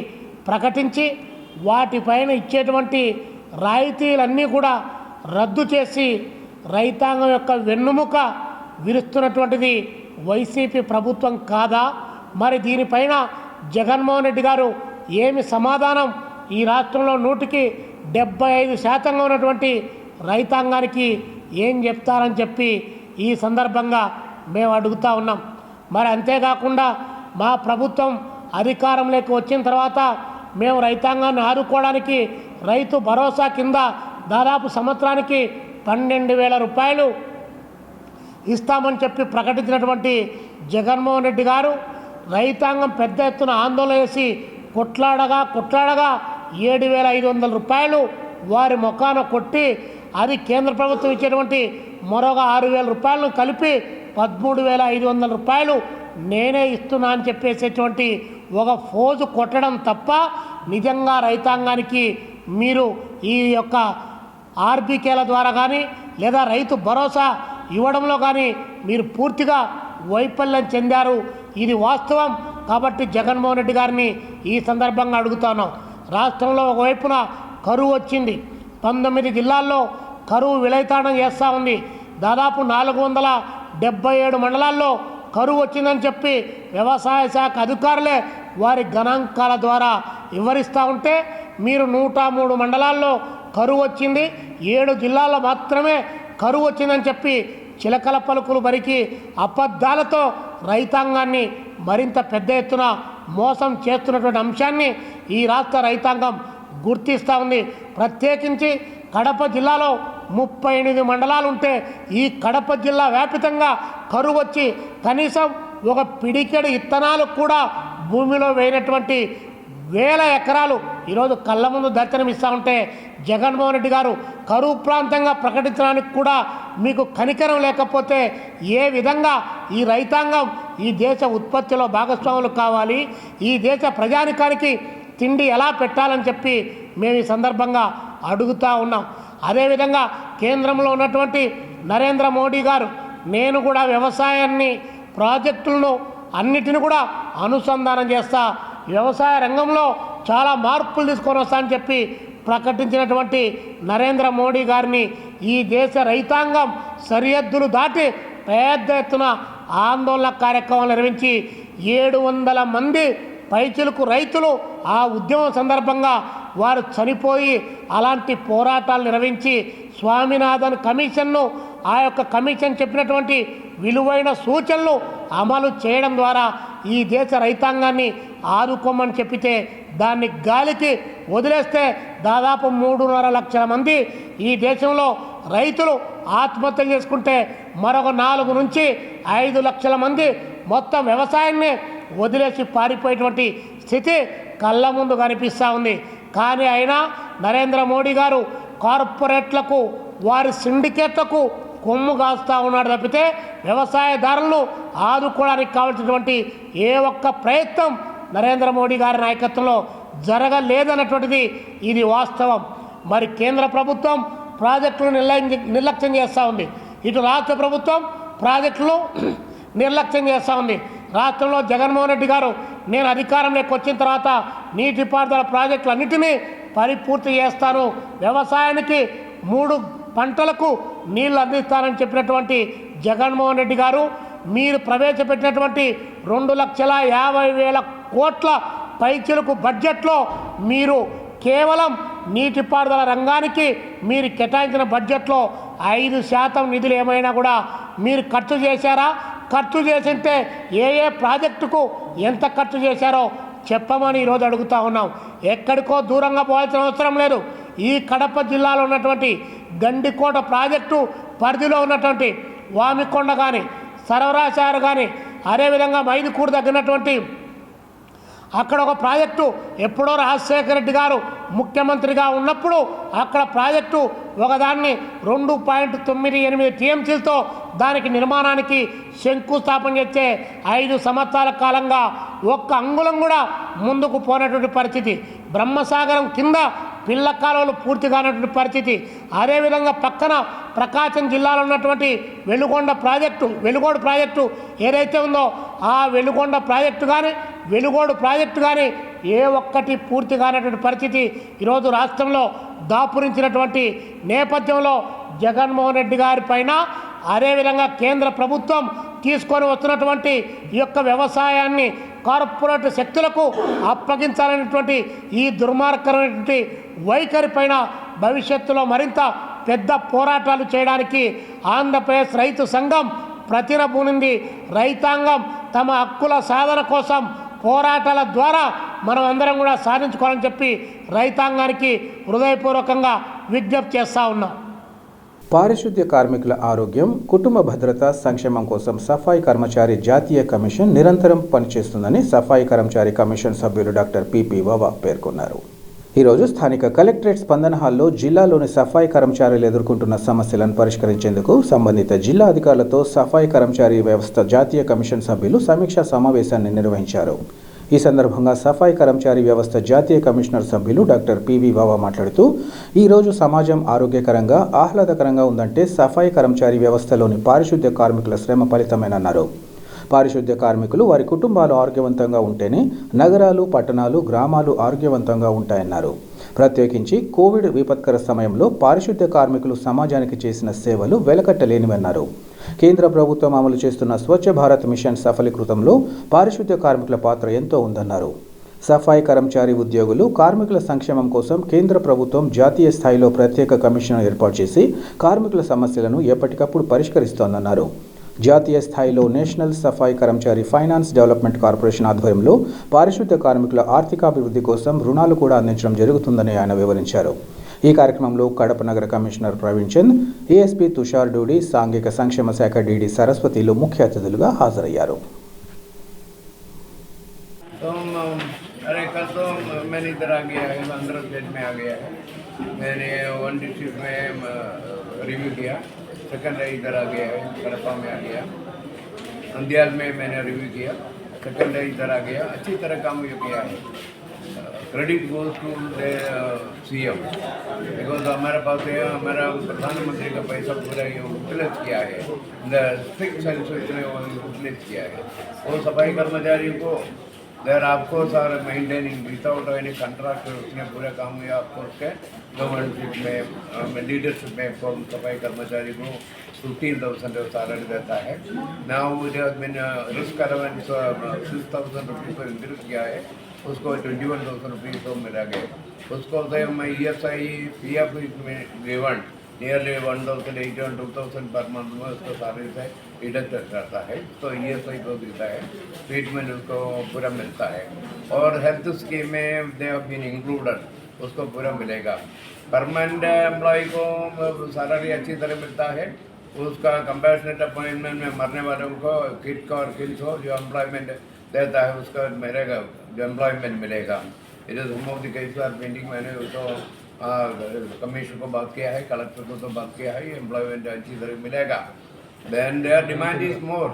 ప్రకటించి వాటిపైన ఇచ్చేటువంటి రాయితీలన్నీ కూడా రద్దు చేసి రైతాంగం యొక్క వెన్నుముక విరుస్తున్నటువంటిది వైసీపీ ప్రభుత్వం కాదా? మరి దీనిపైన జగన్మోహన్ రెడ్డి గారు ఏమి సమాధానం ఈ రాష్ట్రంలో 175% ఉన్నటువంటి రైతాంగానికి ఏం చెప్తారని చెప్పి ఈ సందర్భంగా మేము అడుగుతూ ఉన్నాం. మరి అంతేకాకుండా మా ప్రభుత్వం అధికారంలోకి వచ్చిన తర్వాత మేము రైతాంగాన్ని ఆదుకోవడానికి రైతు భరోసా కింద దాదాపు సంవత్సరానికి 12,000 రూపాయలు ఇస్తామని చెప్పి ప్రకటించినటువంటి జగన్మోహన్ రెడ్డి గారు రైతాంగం పెద్ద ఎత్తున ఆందోళన చేసి కొట్లాడగా 7,500 రూపాయలు వారి ముఖాన కొట్టి అది కేంద్ర ప్రభుత్వం ఇచ్చేటువంటి మరొక 6,000 రూపాయలను కలిపి 13,500 రూపాయలు నేనే ఇస్తున్నా అని చెప్పేసేటువంటి ఒక ఫోజు కొట్టడం తప్ప నిజంగా రైతాంగానికి మీరు ఈ యొక్క ఆర్బీకేల ద్వారా కానీ లేదా రైతు భరోసా ఇవ్వడంలో కానీ మీరు పూర్తిగా వైఫల్యం చెందారు. ఇది వాస్తవం. కాబట్టి జగన్మోహన్ రెడ్డి గారిని ఈ సందర్భంగా అడుగుతున్నాం. రాష్ట్రంలో ఒకవైపున కరువు వచ్చింది, 19 జిల్లాల్లో కరువు విలయతాండం చేస్తూ ఉంది. దాదాపు 477 మండలాల్లో కరువు వచ్చిందని చెప్పి వ్యవసాయ శాఖ అధికారులే వారి గణాంకాల ద్వారా వివరిస్తూ ఉంటే మీరు 103 మండలాల్లో కరువు వచ్చింది, 7 జిల్లాల్లో మాత్రమే కరువు వచ్చిందని చెప్పి చిలకల పలుకులు బరికి అబద్ధాలతో రైతాంగాన్ని మరింత పెద్ద ఎత్తున మోసం చేస్తున్నటువంటి అంశాన్ని ఈ రాష్ట్ర రైతాంగం గుర్తిస్తూ ఉంది. ప్రత్యేకించి కడప జిల్లాలో 38 మండలాలు ఉంటే ఈ కడప జిల్లా వ్యాపితంగా కరువు వచ్చి కనీసం ఒక పిడికెడు ఇత్తనాలు కూడా భూమిలో వేయనటువంటి వేల ఎకరాలు ఈరోజు కళ్ళ ముందు దర్శనమిస్తూ ఉంటే జగన్మోహన్ రెడ్డి గారు కరువు ప్రాంతంగా ప్రకటించడానికి కూడా మీకు కనికరం లేకపోతే ఏ విధంగా ఈ రైతాంగం ఈ దేశ ఉత్పత్తిలో భాగస్వాములు కావాలి, ఈ దేశ ప్రజానికానికి తిండి ఎలా పెట్టాలని చెప్పి మేము ఈ సందర్భంగా అడుగుతూ ఉన్నాం. అదేవిధంగా కేంద్రంలో ఉన్నటువంటి నరేంద్ర మోడీ గారు నేను కూడా వ్యవసాయాన్ని ప్రాజెక్టులను అన్నిటిని కూడా అనుసంధానం చేస్తా, వ్యవసాయ రంగంలో చాలా మార్పులు తీసుకొని వస్తా అని చెప్పి ప్రకటించినటువంటి నరేంద్ర మోడీ గారిని ఈ దేశ రైతాంగం సరిహద్దులు దాటి పెద్ద ఎత్తున ఆందోళన కార్యక్రమాలు నిర్వహించి 700 మంది పైచిలకు రైతులు ఆ ఉద్యమం సందర్భంగా వారు చనిపోయి అలాంటి పోరాటాలు నిర్వహించి స్వామినాథన్ కమిషన్ను ఆ యొక్క కమిషన్ చెప్పినటువంటి విలువైన సూచనలు అమలు చేయడం ద్వారా ఈ దేశ రైతాంగాన్ని ఆదుకోమని చెప్పితే దాన్ని గాలికి వదిలేస్తే దాదాపు 3.5 లక్షల మంది ఈ దేశంలో రైతులు ఆత్మహత్యలు చేసుకుంటే మరొక 4 నుంచి 5 లక్షల మంది మొత్తం వ్యవసాయాన్ని వదిలేసి పారిపోయేటువంటి స్థితి కళ్ళ ముందు కనిపిస్తూ ఉంది. కానీ అయినా నరేంద్ర మోడీ గారు కార్పొరేట్లకు వారి సిండికేట్లకు కొమ్ము కాస్తూ ఉన్నాడు తప్పితే వ్యవసాయదారులను ఆదుకోవడానికి కావాల్సినటువంటి ఏ ఒక్క ప్రయత్నం నరేంద్ర మోడీ గారి నాయకత్వంలో జరగలేదన్నటువంటిది ఇది వాస్తవం. మరి కేంద్ర ప్రభుత్వం ప్రాజెక్టులను నిర్లక్ష్యం చేస్తూ ఉంది, ఇటు రాష్ట్ర ప్రభుత్వం ప్రాజెక్టులు నిర్లక్ష్యం చేస్తూ ఉంది. రాష్ట్రంలో జగన్మోహన్ రెడ్డి గారు నేను అధికారంలోకి వచ్చిన తర్వాత నీటిపారుదల ప్రాజెక్టులన్నిటినీ పరిపూర్తి చేస్తాను, వ్యవసాయానికి 3 పంటలకు నీళ్లు అందిస్తానని చెప్పినటువంటి జగన్మోహన్ రెడ్డి గారు మీరు ప్రవేశపెట్టినటువంటి 2,50,000 కోట్ల పైచిలకు బడ్జెట్లో మీరు కేవలం నీటిపారుదల రంగానికి మీరు కేటాయించిన బడ్జెట్లో 5% నిధులు ఏమైనా కూడా మీరు ఖర్చు చేశారా? ఖర్చు చేసింటే ఏ ప్రాజెక్టుకు ఎంత ఖర్చు చేశారో చెప్పమని ఈరోజు అడుగుతూ ఉన్నాం. ఎక్కడికో దూరంగా పోవాల్సిన అవసరం లేదు. ఈ కడప జిల్లాలో ఉన్నటువంటి గండికోట ప్రాజెక్టు పరిధిలో ఉన్నటువంటి వామికొండ కానీ సర్వరాశారు కానీ అదేవిధంగా మైదుకూరు తగ్గినటువంటి అక్కడ ఒక ప్రాజెక్టు ఎప్పుడో రాజశేఖర రెడ్డి గారు ముఖ్యమంత్రిగా ఉన్నప్పుడు అక్కడ ప్రాజెక్టు ఒకదాన్ని 2.98 టీఎంసీలతో దానికి నిర్మాణానికి శంకుస్థాపన చేస్తే 5 సంవత్సరాల కాలంగా ఒక్క అంగుళం కూడా ముందుకు పోయినటువంటి పరిస్థితి. బ్రహ్మసాగరం కింద పిల్ల కాలువలు పూర్తి కానటువంటి పరిస్థితి. అదేవిధంగా పక్కన ప్రకాశం జిల్లాలో ఉన్నటువంటి వెలుగొండ ప్రాజెక్టు ఏదైతే ఉందో ఆ వెలుగొండ ప్రాజెక్టు కానీ వెలుగోడు ప్రాజెక్టు కానీ ఏ ఒక్కటి పూర్తి కానటువంటి పరిస్థితి ఈరోజు రాష్ట్రంలో దాపురించినటువంటి నేపథ్యంలో జగన్మోహన్ రెడ్డి గారి పైన అదేవిధంగా కేంద్ర ప్రభుత్వం తీసుకొని వస్తున్నటువంటి ఈ యొక్క వ్యవసాయాన్ని కార్పొరేట్ శక్తులకు అప్పగించాలనేటువంటి ఈ దుర్మార్గమైనటువంటి వైఖరి పైన భవిష్యత్తులో మరింత పెద్ద పోరాటాలు చేయడానికి ఆంధ్రప్రదేశ్ రైతు సంఘం ప్రతిరబూనింది. రైతాంగం తమ హక్కుల సాధన కోసం పోరాటాల ద్వారా మనం అందరం కూడా సాధించుకోవాలని చెప్పి రైతాంగానికి హృదయపూర్వకంగా విజ్ఞప్తి చేస్తూ ఉన్నాం. పారిశుద్ధ్య కార్మికుల ఆరోగ్యం, కుటుంబ భద్రత, సంక్షేమం కోసం సఫాయి కర్మచారి జాతీయ కమిషన్ నిరంతరం పనిచేస్తుందని సఫాయి కర్మచారి కమిషన్ సభ్యులు డాక్టర్ పిపి వావా పేర్కొన్నారు. ఈరోజు స్థానిక కలెక్టరేట్ స్పందన హాల్లో జిల్లాలోని సఫాయి కర్మచారులు ఎదుర్కొంటున్న సమస్యలను పరిష్కరించేందుకు సంబంధిత జిల్లా అధికారులతో సఫాయి కర్మచారి వ్యవస్థ జాతీయ కమిషన్ సభ్యులు సమీక్షా సమావేశాన్ని నిర్వహించారు. ఈ సందర్భంగా సఫాయి కర్మచారి వ్యవస్థ జాతీయ కమిషనర్ సభ్యులు డాక్టర్ పివి వావా మాట్లాడుతూ, ఈరోజు సమాజం ఆరోగ్యకరంగా, ఆహ్లాదకరంగా ఉందంటే సఫాయి కర్మచారి వ్యవస్థలోని పారిశుద్ధ్య కార్మికుల శ్రమ ఫలితమేనన్నారు. పారిశుద్ధ్య కార్మికులు వారి కుటుంబాలు ఆరోగ్యవంతంగా ఉంటేనే నగరాలు, పట్టణాలు, గ్రామాలు ఆరోగ్యవంతంగా ఉంటాయన్నారు. ప్రత్యేకించి కోవిడ్ విపత్కర సమయంలో పారిశుద్ధ్య కార్మికులు సమాజానికి చేసిన సేవలు వెలకట్టలేనివన్నారు. కేంద్ర ప్రభుత్వం అమలు చేస్తున్న స్వచ్ఛ భారత్ మిషన్ సఫలీకృతంలో పారిశుద్ధ్య కార్మికుల పాత్ర ఎంతో ఉందన్నారు. సఫాయి కర్మచారి ఉద్యోగులు, కార్మికుల సంక్షేమం కోసం కేంద్ర ప్రభుత్వం జాతీయ స్థాయిలో ప్రత్యేక కమిషన్ ఏర్పాటు చేసి కార్మికుల సమస్యలను ఎప్పటికప్పుడు పరిష్కరిస్తోందన్నారు. జాతీయ స్థాయిలో నేషనల్ సఫాయి కర్మచారి ఫైనాన్స్ డెవలప్మెంట్ కార్పొరేషన్ ఆధ్వర్యంలో పారిశుద్ధ్య కార్మికుల ఆర్థికాభివృద్ధి కోసం రుణాలు కూడా అందించడం జరుగుతుందని ఆయన వివరించారు. ఈ కార్యక్రమంలో కడప నగర కమిషనర్ ప్రవీణ్ చంద్, ఏఎస్పీ తుషార్ డూడి, సాంఘిక సంక్షేమ శాఖ డీడీ సరస్వతిలు ముఖ్య అతిథులుగా హాజరయ్యారు. अरे कल तो मैंने इधर आ गया है, आंध्र स्टेट में आ गया है. मैंने वन डिस्ट्रिक्ट में रिव्यू किया. सेकंड इधर आ गया है, कड़पा में आ गया. नंदियाल में मैंने रिव्यू किया. सेकंड इधर आ गया. अच्छी तरह काम ये किया है. Credit goes to CM because हमारे पास हमारा प्रधानमंत्री का पैसा पूरा यूटिलाइज किया है. स्ट्रिक्ट सेंस उसने यूटिलाइज किया है. वो सफाई कर्मचारियों को there of course are maintaining without any contract. उसने पूरा काम किया. ऑफकोर्स के गवर्नमेंटशिप में लीडरशिप में सफाई कर्मचारी को 15,000 सैलरी देता है. Now it has been risk allowance 6,000 rupees को इंक्रीज किया है. उसको 21,000 रुपीज़ को मिला गया. उसको ESI PF given nearly 1,800 2,000 per month में उसको सैलरी से डिडक्ट करता है. तो ESI को देता है. ट्रीटमेंट उसको पूरा मिलता है. और हेल्थ स्कीम में दे हैव बीन इंक्लूडेड, उसको पूरा मिलेगा. परमानेंट एम्प्लॉय को सैलरी अच्छी तरह मिलता है. उसका कंपैशनेट अपॉइंटमेंट में मरने वालों को किट का और किल्स हो जो एम्प्लॉयमेंट देता है उसका मिलेगा, जो एम्प्लॉयमेंट मिलेगा. It is some of the cases are pending. मैंने उसको कमिश्नर को बात किया है, कलेक्टर को तो बात किया है. एम्प्लॉयमेंट अच्छी तरह मिलेगा. Then there demand is more.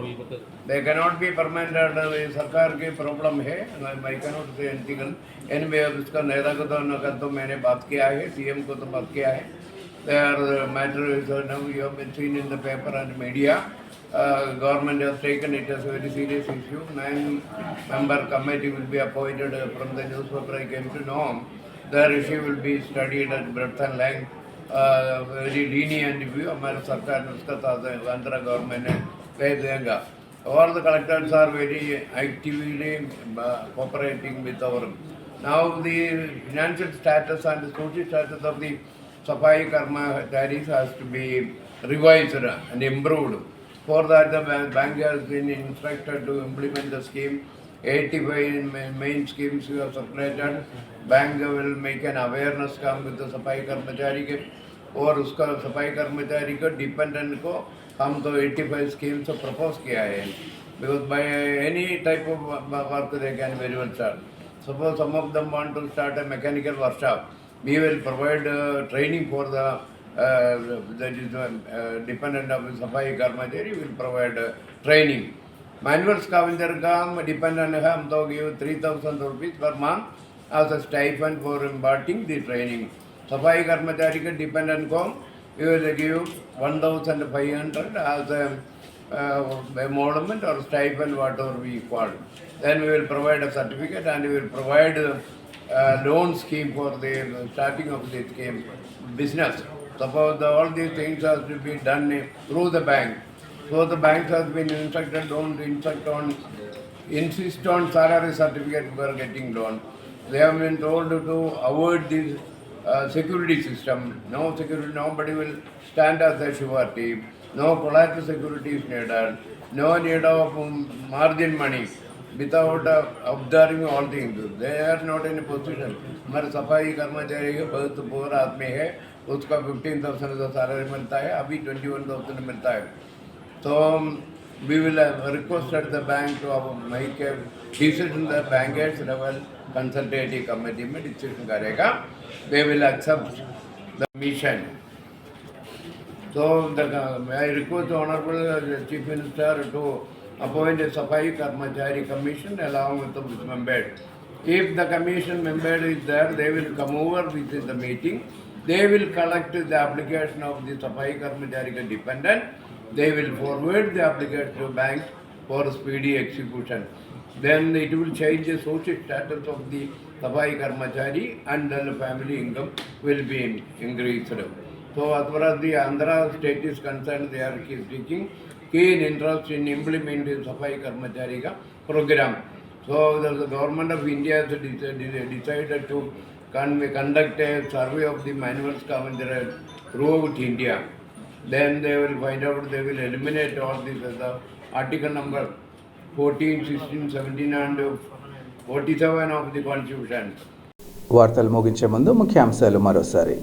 They cannot be permanent. सरकार की प्रॉब्लम है. I cannot say anything. Anyway उसका नेता को तो मैंने बात किया है, सीएम को तो बात किया है. Their matter is now you have been seen in the paper and media. Government has taken it as a very serious issue. 9-member committee will be appointed. From the newspaper I came to know their issue will be studied at breadth and length. Very lenient view. हमारे सरकार ने उसका आंध्र गवर्नमेंट ने कह देगा. All the collectors are very actively cooperating with our. Now the financial status and the social status of the Safai Karmachari has to be revised and improved. For that, the bank has been instructed to implement the scheme. 85 main schemes we have separated. Bank will make an awareness काम with the Safai Karmachari के और उसका Safai Karmachari को dependent को हम तो 85 schemes से propose किया है. Because by any type of work they can very well start. Suppose some of them want to start a mechanical workshop. We will provide training for the that is dependent of Safai Karmachari will provide training. Manual scavenger काम dependent है. हम तो give 3,000 rupees per month as a stipend for imparting the training. Safai Karmachari के dependent को we will give 1,500 as a emolument or stipend, whatever we call. Then we will provide a certificate and we will provide loan scheme for the starting of the scheme business. Suppose all these things have to be done through the bank. So the banks have been instructed, don't insist on salary certificate for getting loan. They have been told to avoid this security system. No security, nobody will stand as a surety. No collateral security is needed. No need of margin money. Without observing all things, they are not in a position. हमारे सफाई कर्मचारी है बहुत पूरा आदमी है, उसका 15,000 का सैलरी मिलता है, अभी 21,000 मिलता है. So we will request at the bank to make a decision. The bankers level consultative committee में decision करेगा. They will accept the mission. So I request the Honorable Chief Minister to appoint a Safai Karmachari Commission along with the member. If the commission member is there, they will come over with the meeting. They will collect the application of the Safai Karmachari dependent. They will forward the application to bank for speedy execution. Then it will change the social status of the Safai Karmachari and then the family income will be increased. So as far as the Andhra state is concerned, they are taking keen interest in implementing Safai Karmachari program. So the government of India has decided to conduct a survey of the manuals throughout India. Then they will find out, they will eliminate all these article number 14, 16, 17 and 47 of the Constitution. వార్తలు ముగించే ముందు ముఖ్యాంశాలు మరోసారి.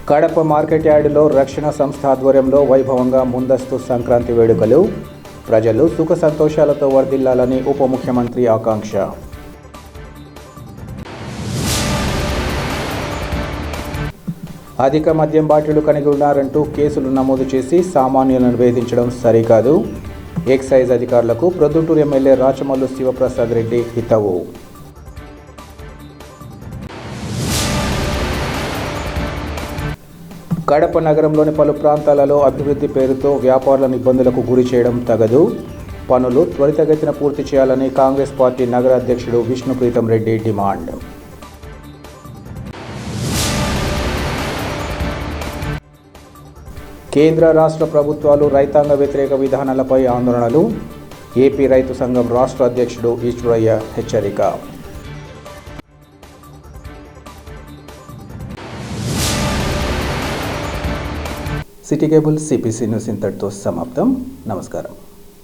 కడప మార్కెట్ యార్డులో రక్షణ సంస్థ ఆధ్వర్యంలో వైభవంగా ముందస్తు సంక్రాంతి వేడుకలు. ప్రజలు సుఖ సంతోషాలతో వర్ధిల్లాలని ఉప ముఖ్యమంత్రి ఆకాంక్ష. అధిక మద్యం బాటిళ్లు కలిగి ఉన్నారంటూ కేసులు నమోదు చేసి సామాన్యులను వేధించడం సరికాదు. ఎక్సైజ్ అధికారులకు ప్రొద్దుటూరు ఎమ్మెల్యే రాచమల్లు శివప్రసాద్ రెడ్డి హితవు. కడప నగరంలోని పలు ప్రాంతాలలో అభివృద్ధి పేరుతో వ్యాపారులను ఇబ్బందులకు గురి చేయడం తగదు. పనులు త్వరితగతిన పూర్తి చేయాలని కాంగ్రెస్ పార్టీ నగర అధ్యక్షుడు విష్ణుప్రీతం రెడ్డి డిమాండ్. కేంద్ర రాష్ట్ర ప్రభుత్వాలు రైతాంగ వ్యతిరేక విధానాలపై ఆందోళనలు. ఏపీ రైతు సంఘం రాష్ట్ర అధ్యక్షుడు ఈశ్వరయ్య హెచ్చరిక. సిటీ కేబుల్ సిపిసి న్యూస్ ఇంతటితో సమాప్తం. నమస్కారం.